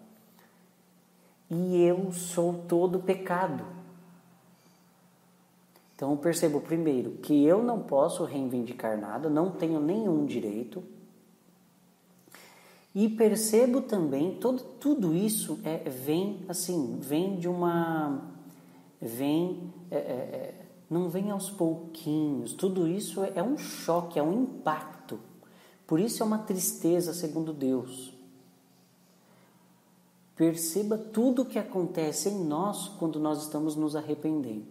E eu sou todo pecado. Então eu percebo primeiro que eu não posso reivindicar nada, não tenho nenhum direito. E percebo também, tudo isso vem de uma... não vem aos pouquinhos, tudo isso é um choque, é um impacto. Por isso é uma tristeza segundo Deus. Perceba tudo o que acontece em nós quando nós estamos nos arrependendo.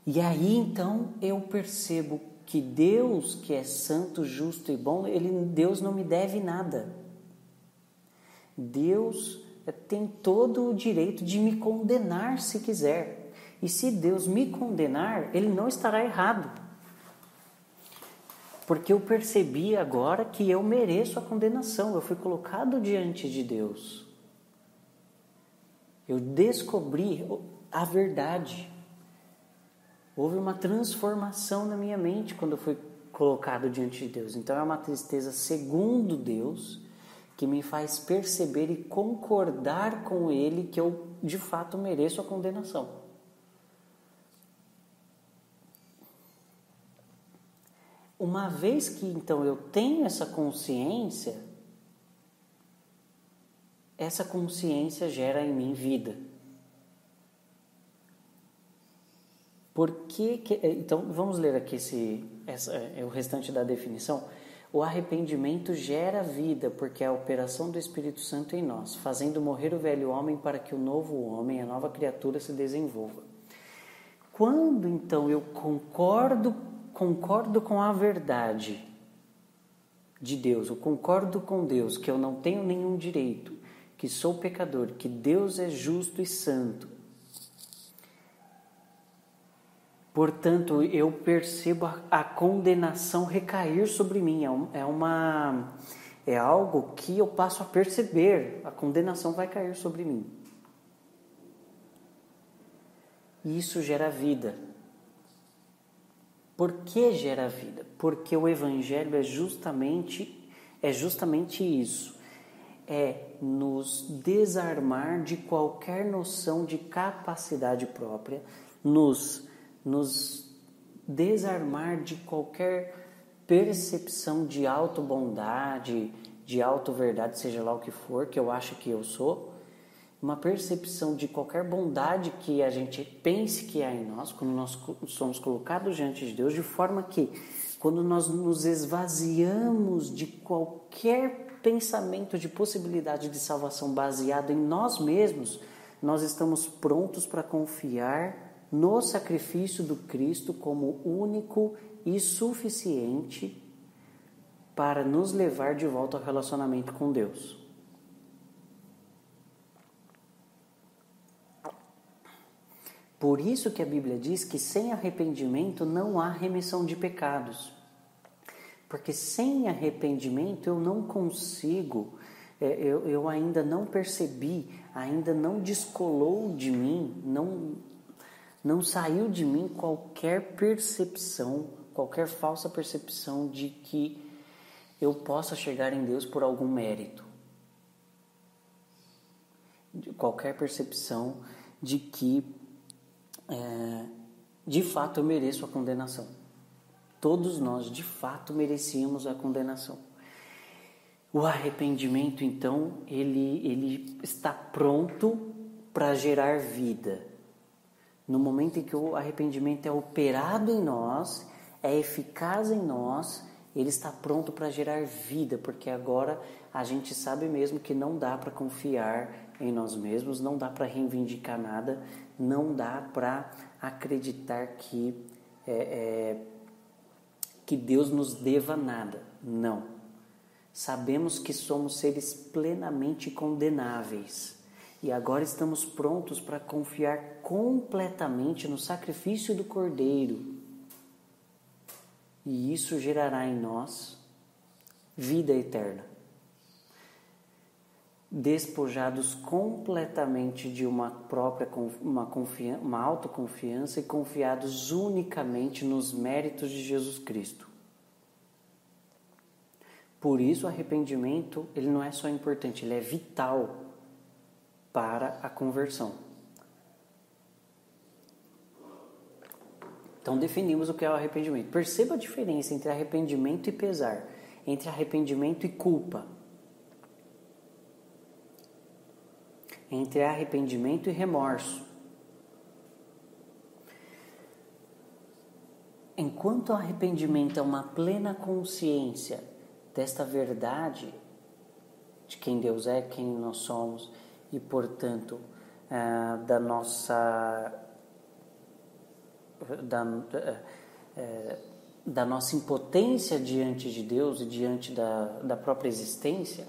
E aí então eu percebo que Deus, que é santo, justo e bom, Deus não me deve nada. Deus tem todo o direito de me condenar se quiser. E se Deus me condenar, Ele não estará errado. Porque eu percebi agora que eu mereço a condenação. Eu fui colocado diante de Deus. Eu descobri a verdade. Houve uma transformação na minha mente quando eu fui colocado diante de Deus. Então é uma tristeza segundo Deus que me faz perceber e concordar com Ele que eu de fato mereço a condenação. Uma vez que então eu tenho essa consciência gera em mim vida. Então, vamos ler aqui o restante da definição. O arrependimento gera vida, porque é a operação do Espírito Santo em nós, fazendo morrer o velho homem para que o novo homem, a nova criatura, se desenvolva. Quando, então, eu concordo com a verdade de Deus, eu concordo com Deus que eu não tenho nenhum direito, que sou pecador, que Deus é justo e santo, portanto, eu percebo a condenação recair sobre mim. É algo que eu passo a perceber. A condenação vai cair sobre mim. E isso gera vida. Por que gera vida? Porque o Evangelho é justamente isso. É nos desarmar de qualquer noção de capacidade própria, nos desarmar de qualquer percepção de auto-bondade, de auto-verdade, seja lá o que for, que eu acho que eu sou, uma percepção de qualquer bondade que a gente pense que há em nós, quando nós somos colocados diante de Deus, de forma que, quando nós nos esvaziamos de qualquer pensamento de possibilidade de salvação baseado em nós mesmos, nós estamos prontos para confiar no sacrifício do Cristo como único e suficiente para nos levar de volta ao relacionamento com Deus. Por isso que a Bíblia diz que sem arrependimento não há remissão de pecados. Porque sem arrependimento eu não consigo, eu ainda não percebi, ainda não descolou de mim, Não saiu de mim qualquer percepção, qualquer falsa percepção de que eu possa chegar em Deus por algum mérito. Qualquer percepção de que, de fato, eu mereço a condenação. Todos nós, de fato, merecíamos a condenação. O arrependimento, então, ele está pronto para gerar vida. No momento em que o arrependimento é operado em nós, é eficaz em nós, ele está pronto para gerar vida, porque agora a gente sabe mesmo que não dá para confiar em nós mesmos, não dá para reivindicar nada, não dá para acreditar que Deus nos deva nada. Não. Sabemos que somos seres plenamente condenáveis e agora estamos prontos para confiar completamente no sacrifício do Cordeiro. E isso gerará em nós vida eterna. Despojados completamente de uma autoconfiança e confiados unicamente nos méritos de Jesus Cristo. Por isso o arrependimento, ele não é só importante, ele é vital para a conversão. Então definimos o que é o arrependimento. Perceba a diferença entre arrependimento e pesar, entre arrependimento e culpa, entre arrependimento e remorso. Enquanto o arrependimento é uma plena consciência desta verdade de quem Deus é, quem nós somos e, portanto, da nossa impotência diante de Deus e diante da própria existência.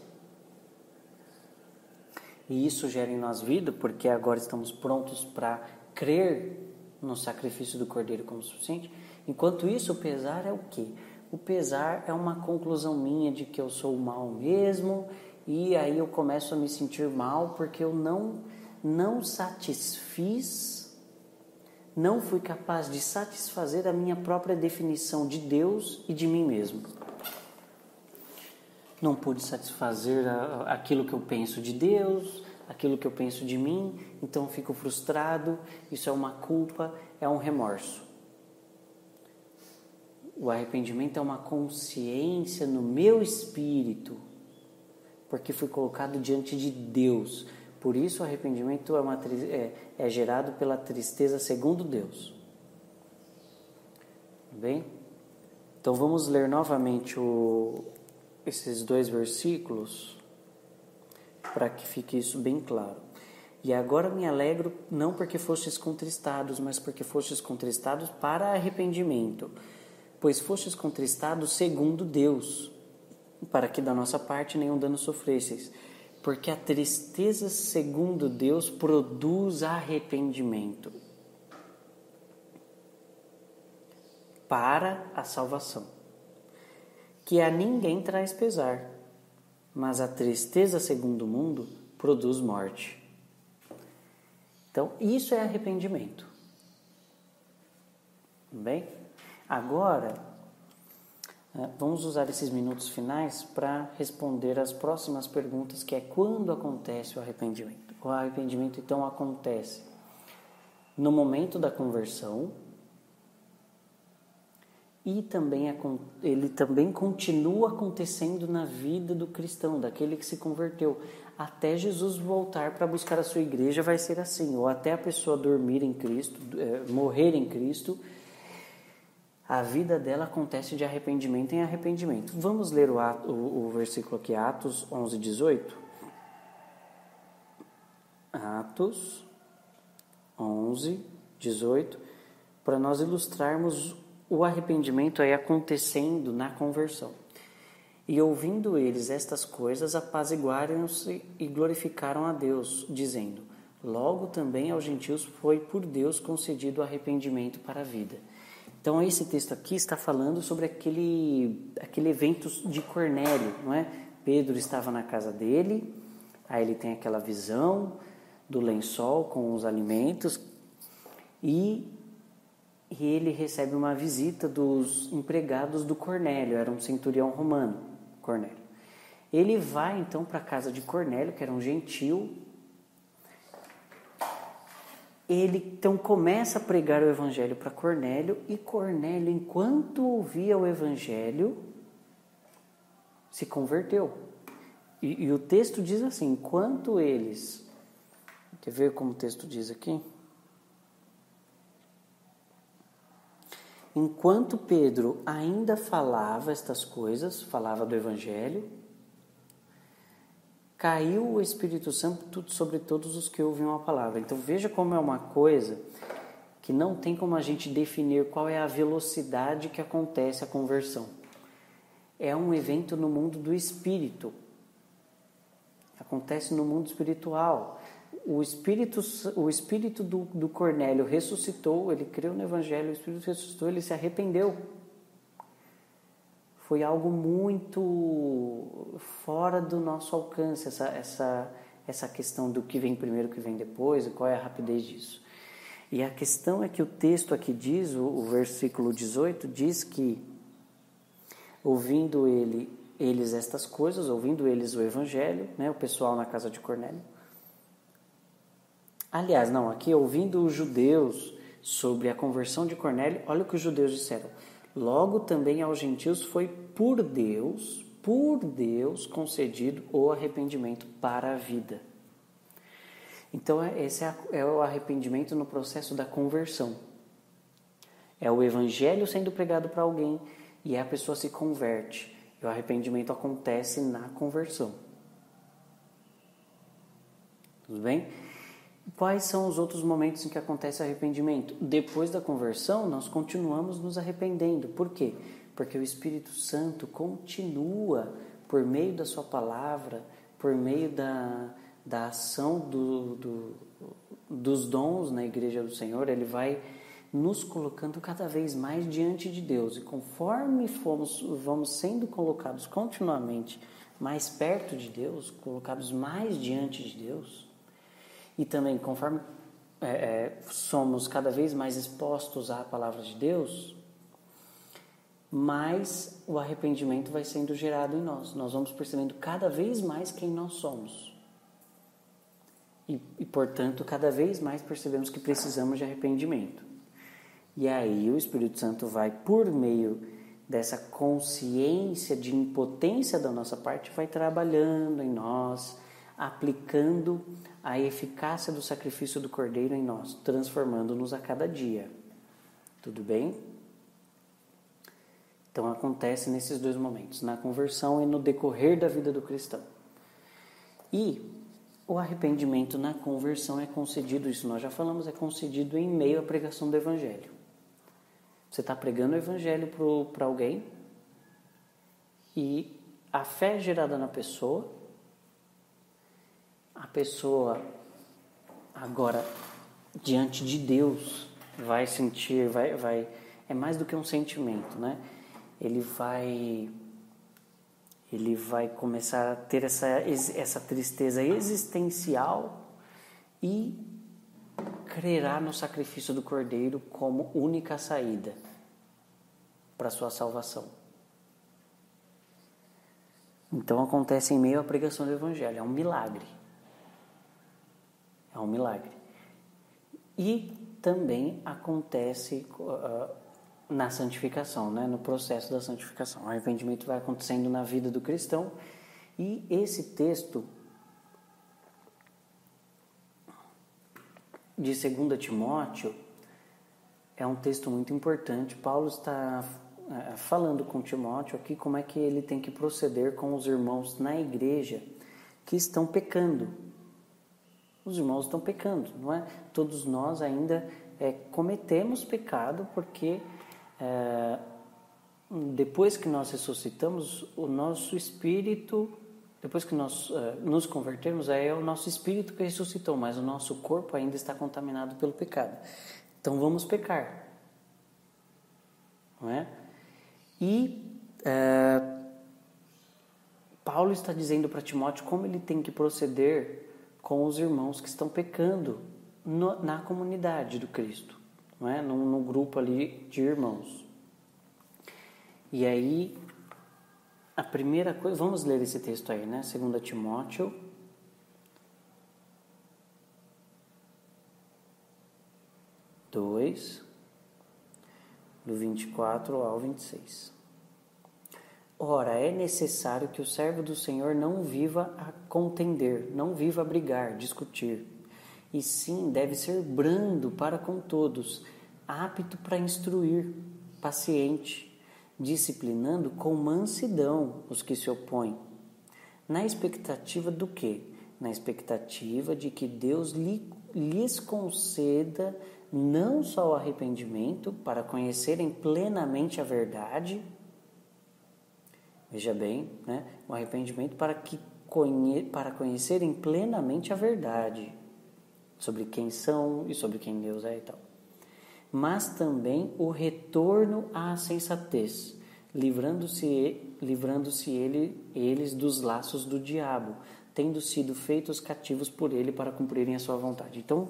E isso gera em nós vida, porque agora estamos prontos para crer no sacrifício do Cordeiro como suficiente. Enquanto isso, o pesar é o quê? O pesar é uma conclusão minha de que eu sou mal mesmo, e aí eu começo a me sentir mal porque eu não satisfiz, não fui capaz de satisfazer a minha própria definição de Deus e de mim mesmo. Não pude satisfazer aquilo que eu penso de Deus, aquilo que eu penso de mim, então fico frustrado, isso é uma culpa, é um remorso. O arrependimento é uma consciência no meu espírito, porque fui colocado diante de Deus. Por isso o arrependimento é gerado pela tristeza segundo Deus. Bem? Então vamos ler novamente esses 2 versículos para que fique isso bem claro. E agora me alegro não porque fostes contristados, mas porque fostes contristados para arrependimento. Pois fostes contristados segundo Deus, para que da nossa parte nenhum dano sofresseis. Porque a tristeza segundo Deus produz arrependimento para a salvação, que a ninguém traz pesar, mas a tristeza segundo o mundo produz morte. Então, isso é arrependimento. Bem? Agora, vamos usar esses minutos finais para responder as próximas perguntas, que é quando acontece o arrependimento. O arrependimento, então, acontece no momento da conversão e ele também continua acontecendo na vida do cristão, daquele que se converteu. Até Jesus voltar para buscar a sua igreja vai ser assim, ou até a pessoa dormir em Cristo, morrer em Cristo, a vida dela acontece de arrependimento em arrependimento. Vamos ler o versículo aqui, Atos 11, 18. Atos 11, 18, para nós ilustrarmos o arrependimento aí acontecendo na conversão. E ouvindo eles estas coisas, apaziguaram-se e glorificaram a Deus, dizendo: logo também aos gentios foi por Deus concedido o arrependimento para a vida. Então, esse texto aqui está falando sobre aquele evento de Cornélio, não é? Pedro estava na casa dele, aí ele tem aquela visão do lençol com os alimentos, e ele recebe uma visita dos empregados do Cornélio, era um centurião romano, Cornélio. Ele vai então para a casa de Cornélio, que era um gentil. Ele então começa a pregar o evangelho para Cornélio, e Cornélio, enquanto ouvia o evangelho, se converteu. E o texto diz assim, enquanto eles... Quer ver como o texto diz aqui? Enquanto Pedro ainda falava estas coisas, falava do evangelho, caiu o Espírito Santo sobre todos os que ouviam a palavra. Então veja como é uma coisa que não tem como a gente definir qual é a velocidade que acontece a conversão. É um evento no mundo do espírito. Acontece no mundo espiritual. O espírito do Cornélio ressuscitou, ele creu no evangelho, o espírito ressuscitou, ele se arrependeu. Foi algo muito fora do nosso alcance, essa questão do que vem primeiro, o que vem depois, e qual é a rapidez disso. E a questão é que o texto aqui diz, o versículo 18, diz que, ouvindo eles estas coisas, ouvindo eles o evangelho, né, o pessoal na casa de Cornélio. Aliás, não, aqui ouvindo os judeus sobre a conversão de Cornélio, olha o que os judeus disseram. Logo também aos gentios foi por Deus concedido o arrependimento para a vida. Então esse é o arrependimento no processo da conversão. É o evangelho sendo pregado para alguém e a pessoa se converte. E o arrependimento acontece na conversão. Tudo bem? Quais são os outros momentos em que acontece arrependimento? Depois da conversão, nós continuamos nos arrependendo. Por quê? Porque o Espírito Santo continua, por meio da sua palavra, por meio da ação dos dons na Igreja do Senhor, ele vai nos colocando cada vez mais diante de Deus. E conforme vamos sendo colocados continuamente mais perto de Deus, colocados mais diante de Deus, e também, conforme somos cada vez mais expostos à palavra de Deus, mais o arrependimento vai sendo gerado em nós. Nós vamos percebendo cada vez mais quem nós somos. E, portanto, cada vez mais percebemos que precisamos de arrependimento. E aí o Espírito Santo vai, por meio dessa consciência de impotência da nossa parte, vai trabalhando em nós, aplicando a eficácia do sacrifício do Cordeiro em nós, transformando-nos a cada dia. Tudo bem? Então acontece nesses dois momentos, na conversão e no decorrer da vida do cristão. E o arrependimento na conversão é concedido, isso nós já falamos, é concedido em meio à pregação do Evangelho. Você está pregando o Evangelho para alguém e a fé gerada na pessoa, a pessoa agora diante de Deus vai sentir, é mais do que um sentimento, né? Ele vai começar a ter essa tristeza existencial e crerá no sacrifício do Cordeiro como única saída para a sua salvação. Então acontece em meio à pregação do Evangelho, é um milagre. É um milagre. E também acontece na santificação, né? No processo da santificação. O arrependimento vai acontecendo na vida do cristão. E esse texto de 2 Timóteo é um texto muito importante. Paulo está falando com Timóteo aqui como é que ele tem que proceder com os irmãos na igreja que estão pecando. Os irmãos estão pecando, não é? Todos nós ainda cometemos pecado porque depois que nós ressuscitamos, o nosso espírito, depois que nós nos convertermos, é o nosso espírito que ressuscitou, mas o nosso corpo ainda está contaminado pelo pecado. Então vamos pecar, não é? E Paulo está dizendo para Timóteo como ele tem que proceder com os irmãos que estão pecando na comunidade do Cristo. não é? No grupo ali de irmãos. E aí, a primeira coisa, vamos ler esse texto aí, né? 2 Timóteo 2, do 24 ao 26. Ora, é necessário que o servo do Senhor não viva a contender, não viva a brigar, discutir, e sim deve ser brando para com todos, apto para instruir, paciente, disciplinando com mansidão os que se opõem. Na expectativa do quê? Na expectativa de que Deus lhes conceda não só o arrependimento para conhecerem plenamente a verdade. Veja bem, né? O arrependimento para conhecerem plenamente a verdade sobre quem são e sobre quem Deus é e tal. Mas também o retorno à sensatez, livrando-se eles dos laços do diabo, tendo sido feitos cativos por ele para cumprirem a sua vontade. Então,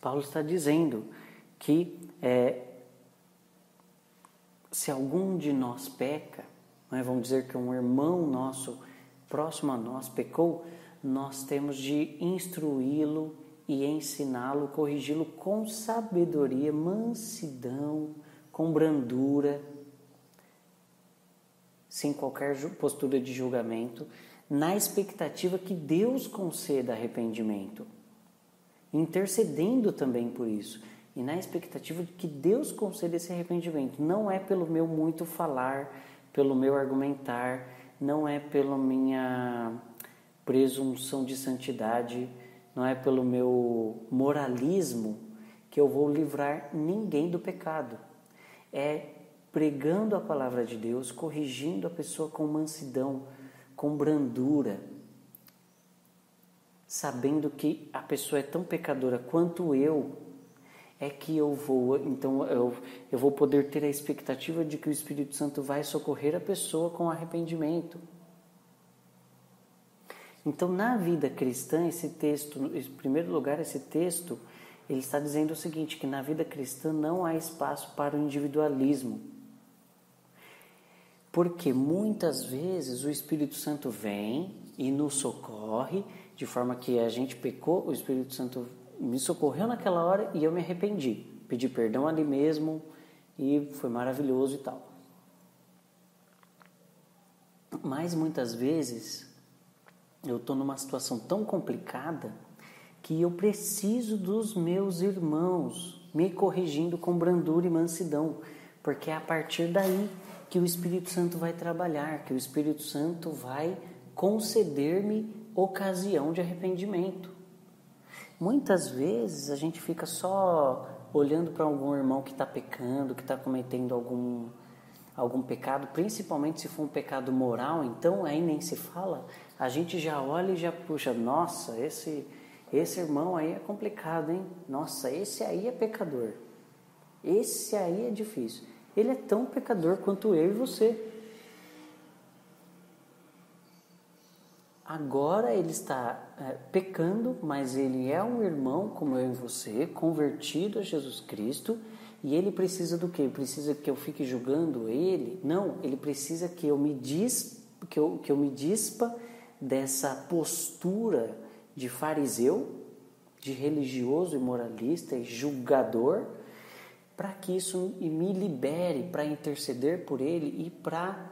Paulo está dizendo que se algum de nós peca, né, vamos dizer que um irmão nosso, próximo a nós, pecou, nós temos de instruí-lo e ensiná-lo, corrigi-lo com sabedoria, mansidão, com brandura, sem qualquer postura de julgamento, na expectativa que Deus conceda arrependimento, intercedendo também por isso. E na expectativa de que Deus conceda esse arrependimento. Não é pelo meu muito falar, pelo meu argumentar, não é pela minha presunção de santidade, não é pelo meu moralismo que eu vou livrar ninguém do pecado. É pregando a palavra de Deus, corrigindo a pessoa com mansidão, com brandura, sabendo que a pessoa é tão pecadora quanto eu, é que eu vou poder ter a expectativa de que o Espírito Santo vai socorrer a pessoa com arrependimento. Então, na vida cristã, esse texto, em primeiro lugar, esse texto, ele está dizendo o seguinte, que na vida cristã não há espaço para o individualismo. Porque muitas vezes o Espírito Santo vem e nos socorre, de forma que a gente pecou, o Espírito Santo me socorreu naquela hora e eu me arrependi. Pedi perdão ali mesmo e foi maravilhoso e tal. Mas muitas vezes eu estou numa situação tão complicada que eu preciso dos meus irmãos me corrigindo com brandura e mansidão, porque é a partir daí que o Espírito Santo vai trabalhar, que o Espírito Santo vai conceder-me ocasião de arrependimento. Muitas vezes a gente fica só olhando para algum irmão que está pecando, que está cometendo algum pecado, principalmente se for um pecado moral, então aí nem se fala, a gente já olha e já puxa, nossa, esse irmão aí é complicado, hein? Nossa, esse aí é pecador, esse aí é difícil, ele é tão pecador quanto eu e você. Agora ele está pecando, mas ele é um irmão como eu e você, convertido a Jesus Cristo, e ele precisa do quê? Ele precisa que eu fique julgando ele? Não, ele precisa que eu me dispa dessa postura de fariseu, de religioso e moralista e julgador, para que isso me libere, para interceder por ele e para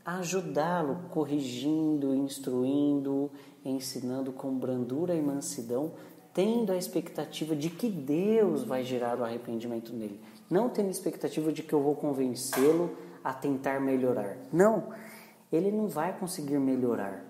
ajudá-lo, corrigindo, instruindo, ensinando com brandura e mansidão, tendo a expectativa de que Deus vai gerar o arrependimento nele. Não tendo a expectativa de que eu vou convencê-lo a tentar melhorar. Não, ele não vai conseguir melhorar.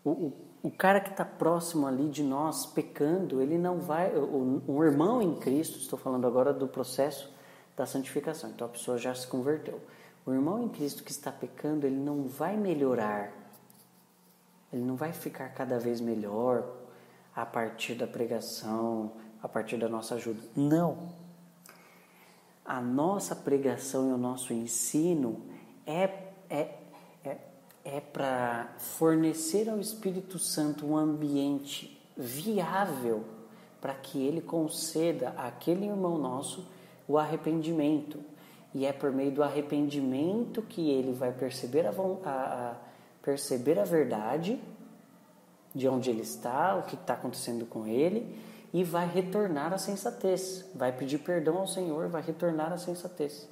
O cara que está próximo ali de nós, pecando, ele não vai... Um irmão em Cristo, estou falando agora do processo da santificação, então a pessoa já se converteu. O irmão em Cristo que está pecando, ele não vai melhorar, ele não vai ficar cada vez melhor a partir da pregação, a partir da nossa ajuda. Não. A nossa pregação e o nosso ensino é para fornecer ao Espírito Santo um ambiente viável para que Ele conceda àquele irmão nosso o arrependimento. E é por meio do arrependimento que ele vai perceber perceber a verdade de onde ele está, o que está acontecendo com ele, e vai retornar à sensatez. Vai pedir perdão ao Senhor, vai retornar à sensatez.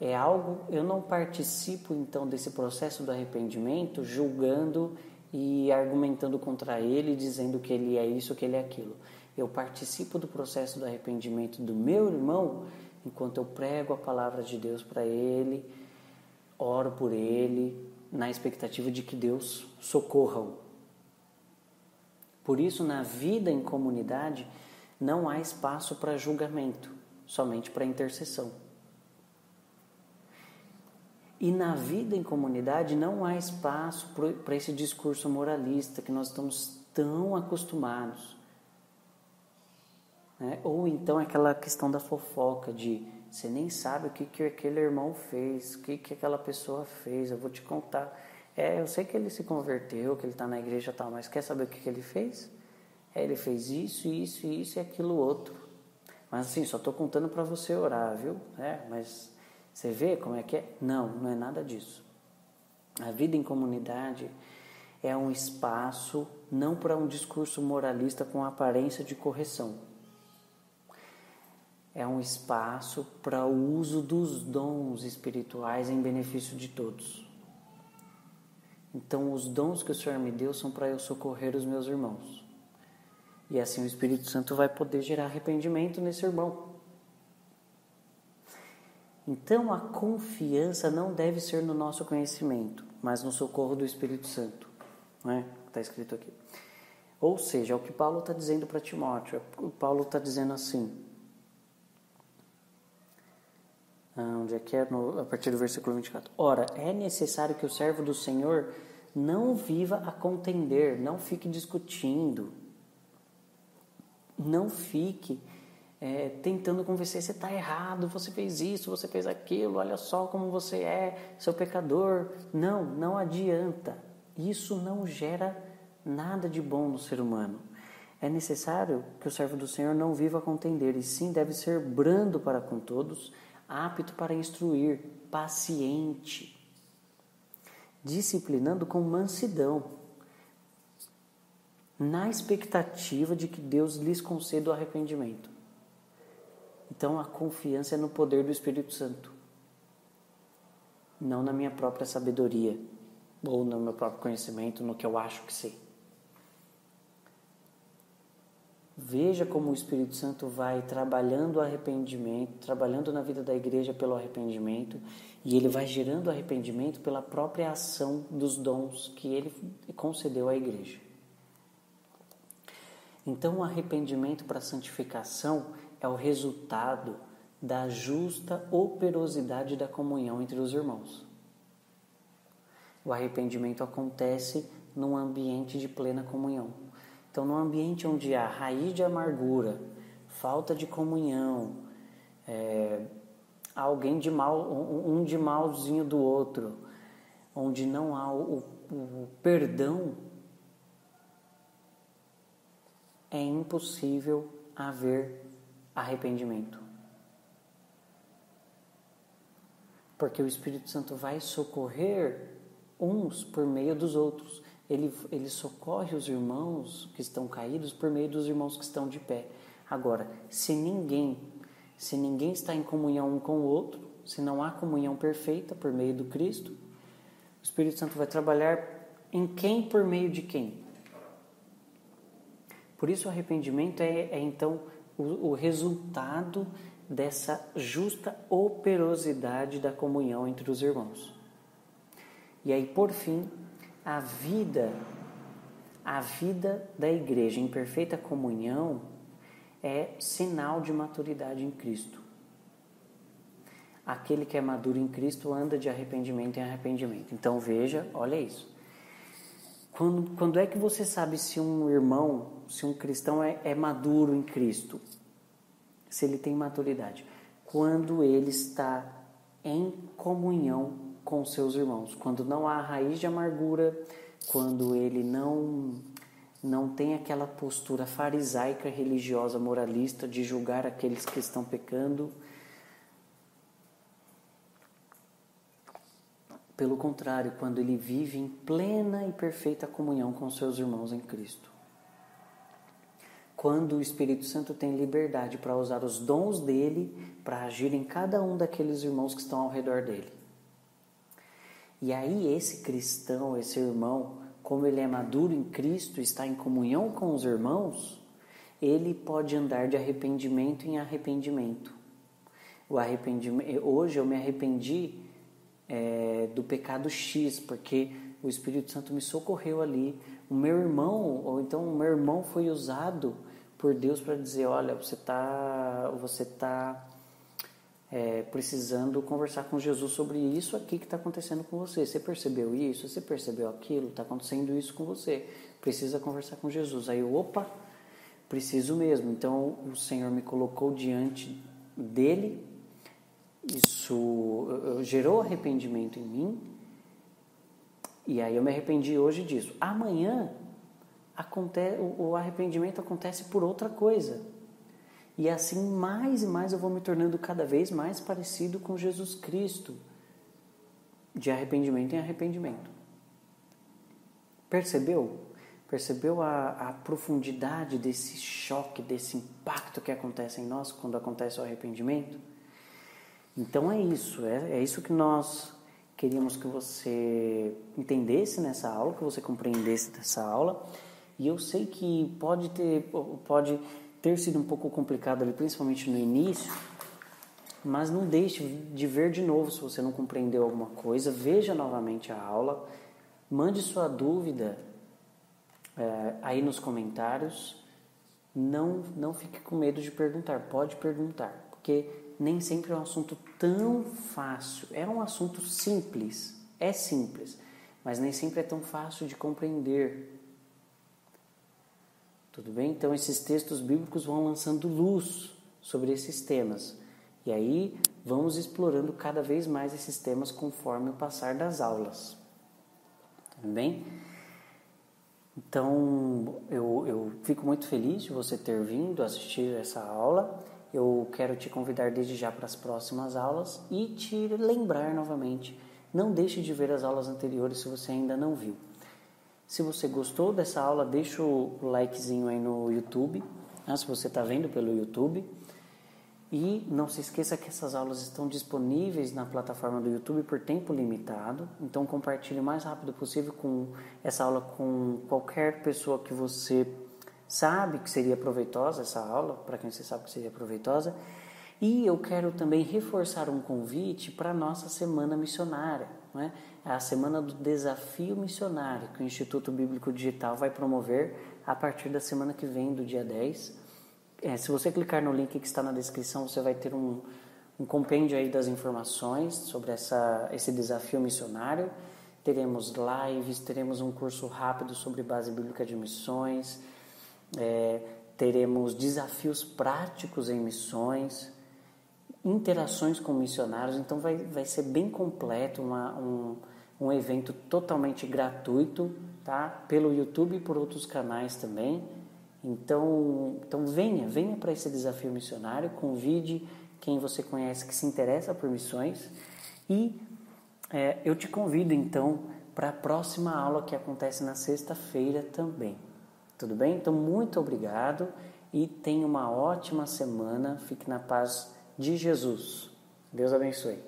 É algo, eu não participo então desse processo do arrependimento julgando e argumentando contra ele, dizendo que ele é isso, que ele é aquilo. Eu participo do processo do arrependimento do meu irmão enquanto eu prego a palavra de Deus para ele, oro por ele, na expectativa de que Deus socorra-o. Por isso, na vida em comunidade, não há espaço para julgamento, somente para intercessão. E na vida em comunidade não há espaço para esse discurso moralista que nós estamos tão acostumados. Né? Ou então aquela questão da fofoca de você nem sabe o que aquele irmão fez, o que aquela pessoa fez, eu vou te contar. Eu sei que ele se converteu, que ele está na igreja e tal, mas quer saber o que ele fez? Ele fez isso e aquilo outro. Mas assim, só estou contando para você orar, viu? Mas você vê como é que é? Não é nada disso. A vida em comunidade é um espaço não para um discurso moralista com aparência de correção. É um espaço para o uso dos dons espirituais em benefício de todos. Então, os dons que o Senhor me deu são para eu socorrer os meus irmãos. E assim o Espírito Santo vai poder gerar arrependimento nesse irmão. Então, a confiança não deve ser no nosso conhecimento, mas no socorro do Espírito Santo. Não é? Está escrito aqui. Ou seja, é o que Paulo está dizendo para Timóteo. Paulo está dizendo assim... Onde é que é? A partir do versículo 24. Ora, é necessário que o servo do Senhor não viva a contender, não fique discutindo, não fique tentando convencer, você está errado, você fez isso, você fez aquilo, olha só como você é, seu pecador. Não adianta. Isso não gera nada de bom no ser humano. É necessário que o servo do Senhor não viva a contender, e sim deve ser brando para com todos, apto para instruir, paciente, disciplinando com mansidão, na expectativa de que Deus lhes conceda o arrependimento. Então a confiança é no poder do Espírito Santo, não na minha própria sabedoria, ou no meu próprio conhecimento, no que eu acho que sei. Veja como o Espírito Santo vai trabalhando o arrependimento, trabalhando na vida da igreja pelo arrependimento, e ele vai gerando arrependimento pela própria ação dos dons que ele concedeu à igreja. Então, o arrependimento para a santificação é o resultado da justa operosidade da comunhão entre os irmãos. O arrependimento acontece num ambiente de plena comunhão. Então, num ambiente onde há raiz de amargura, falta de comunhão, alguém de mal, um de malzinho do outro, onde não há o perdão, é impossível haver arrependimento. Porque o Espírito Santo vai socorrer uns por meio dos outros. Ele socorre os irmãos que estão caídos por meio dos irmãos que estão de pé. Agora, se ninguém está em comunhão um com o outro, se não há comunhão perfeita por meio do Cristo, o Espírito Santo vai trabalhar em quem por meio de quem? Por isso o arrependimento é então o resultado dessa justa operosidade da comunhão entre os irmãos. E aí, por fim, a vida da igreja em perfeita comunhão é sinal de maturidade em Cristo. Aquele que é maduro em Cristo anda de arrependimento em arrependimento. Então veja, olha isso. Quando é que você sabe se um irmão, se um cristão é maduro em Cristo? Se ele tem maturidade? Quando ele está em comunhão com seus irmãos. Quando não há raiz de amargura, quando ele não não tem aquela postura farisaica, religiosa, moralista de julgar aqueles que estão pecando. Pelo contrário, quando ele vive em plena e perfeita comunhão com seus irmãos em Cristo. Quando o Espírito Santo tem liberdade para usar os dons dele para agir em cada um daqueles irmãos que estão ao redor dele. E aí esse cristão, esse irmão, como ele é maduro em Cristo, está em comunhão com os irmãos, ele pode andar de arrependimento em arrependimento. Hoje eu me arrependi do pecado X, porque o Espírito Santo me socorreu ali. O meu irmão foi usado por Deus para dizer, olha, você está precisando conversar com Jesus sobre isso aqui que está acontecendo com você. Você percebeu isso? Você percebeu aquilo? Está acontecendo isso com você. Precisa conversar com Jesus. Aí preciso mesmo. Então o Senhor me colocou diante dele. Isso gerou arrependimento em mim. E aí eu me arrependi hoje disso. Amanhã o arrependimento acontece por outra coisa. E assim, mais e mais eu vou me tornando cada vez mais parecido com Jesus Cristo. De arrependimento em arrependimento. Percebeu? Percebeu a profundidade desse choque, desse impacto que acontece em nós quando acontece o arrependimento? Então é isso que nós queríamos que você entendesse nessa aula, que você compreendesse dessa aula. E eu sei que pode ter sido um pouco complicado ali, principalmente no início, mas não deixe de ver de novo se você não compreendeu alguma coisa. Veja novamente a aula, mande sua dúvida aí nos comentários. Não fique com medo de perguntar, pode perguntar, porque nem sempre é um assunto tão fácil. É um assunto simples, mas nem sempre é tão fácil de compreender. Tudo bem? Então, esses textos bíblicos vão lançando luz sobre esses temas. E aí, vamos explorando cada vez mais esses temas conforme o passar das aulas. Tudo bem? Então, eu fico muito feliz de você ter vindo assistir essa aula. Eu quero te convidar desde já para as próximas aulas e te lembrar novamente. Não deixe de ver as aulas anteriores se você ainda não viu. Se você gostou dessa aula, deixa o likezinho aí no YouTube, se você está vendo pelo YouTube. E não se esqueça que essas aulas estão disponíveis na plataforma do YouTube por tempo limitado. Então compartilhe o mais rápido possível com essa aula com qualquer pessoa que você sabe que seria proveitosa, essa aula, para quem você sabe que seria proveitosa. E eu quero também reforçar um convite para a nossa Semana Missionária, não é? A Semana do Desafio Missionário, que o Instituto Bíblico Digital vai promover a partir da semana que vem, do dia 10. Se você clicar no link que está na descrição, você vai ter um compêndio aí das informações sobre esse desafio missionário. Teremos lives, teremos um curso rápido sobre base bíblica de missões, teremos desafios práticos em missões, interações com missionários. Então vai ser bem completo, um evento totalmente gratuito, tá? Pelo YouTube e por outros canais também. Então venha para esse desafio missionário, convide quem você conhece que se interessa por missões e eu te convido então para a próxima aula que acontece na sexta-feira também. Tudo bem? Então muito obrigado e tenha uma ótima semana. Fique na paz de Jesus. Deus abençoe.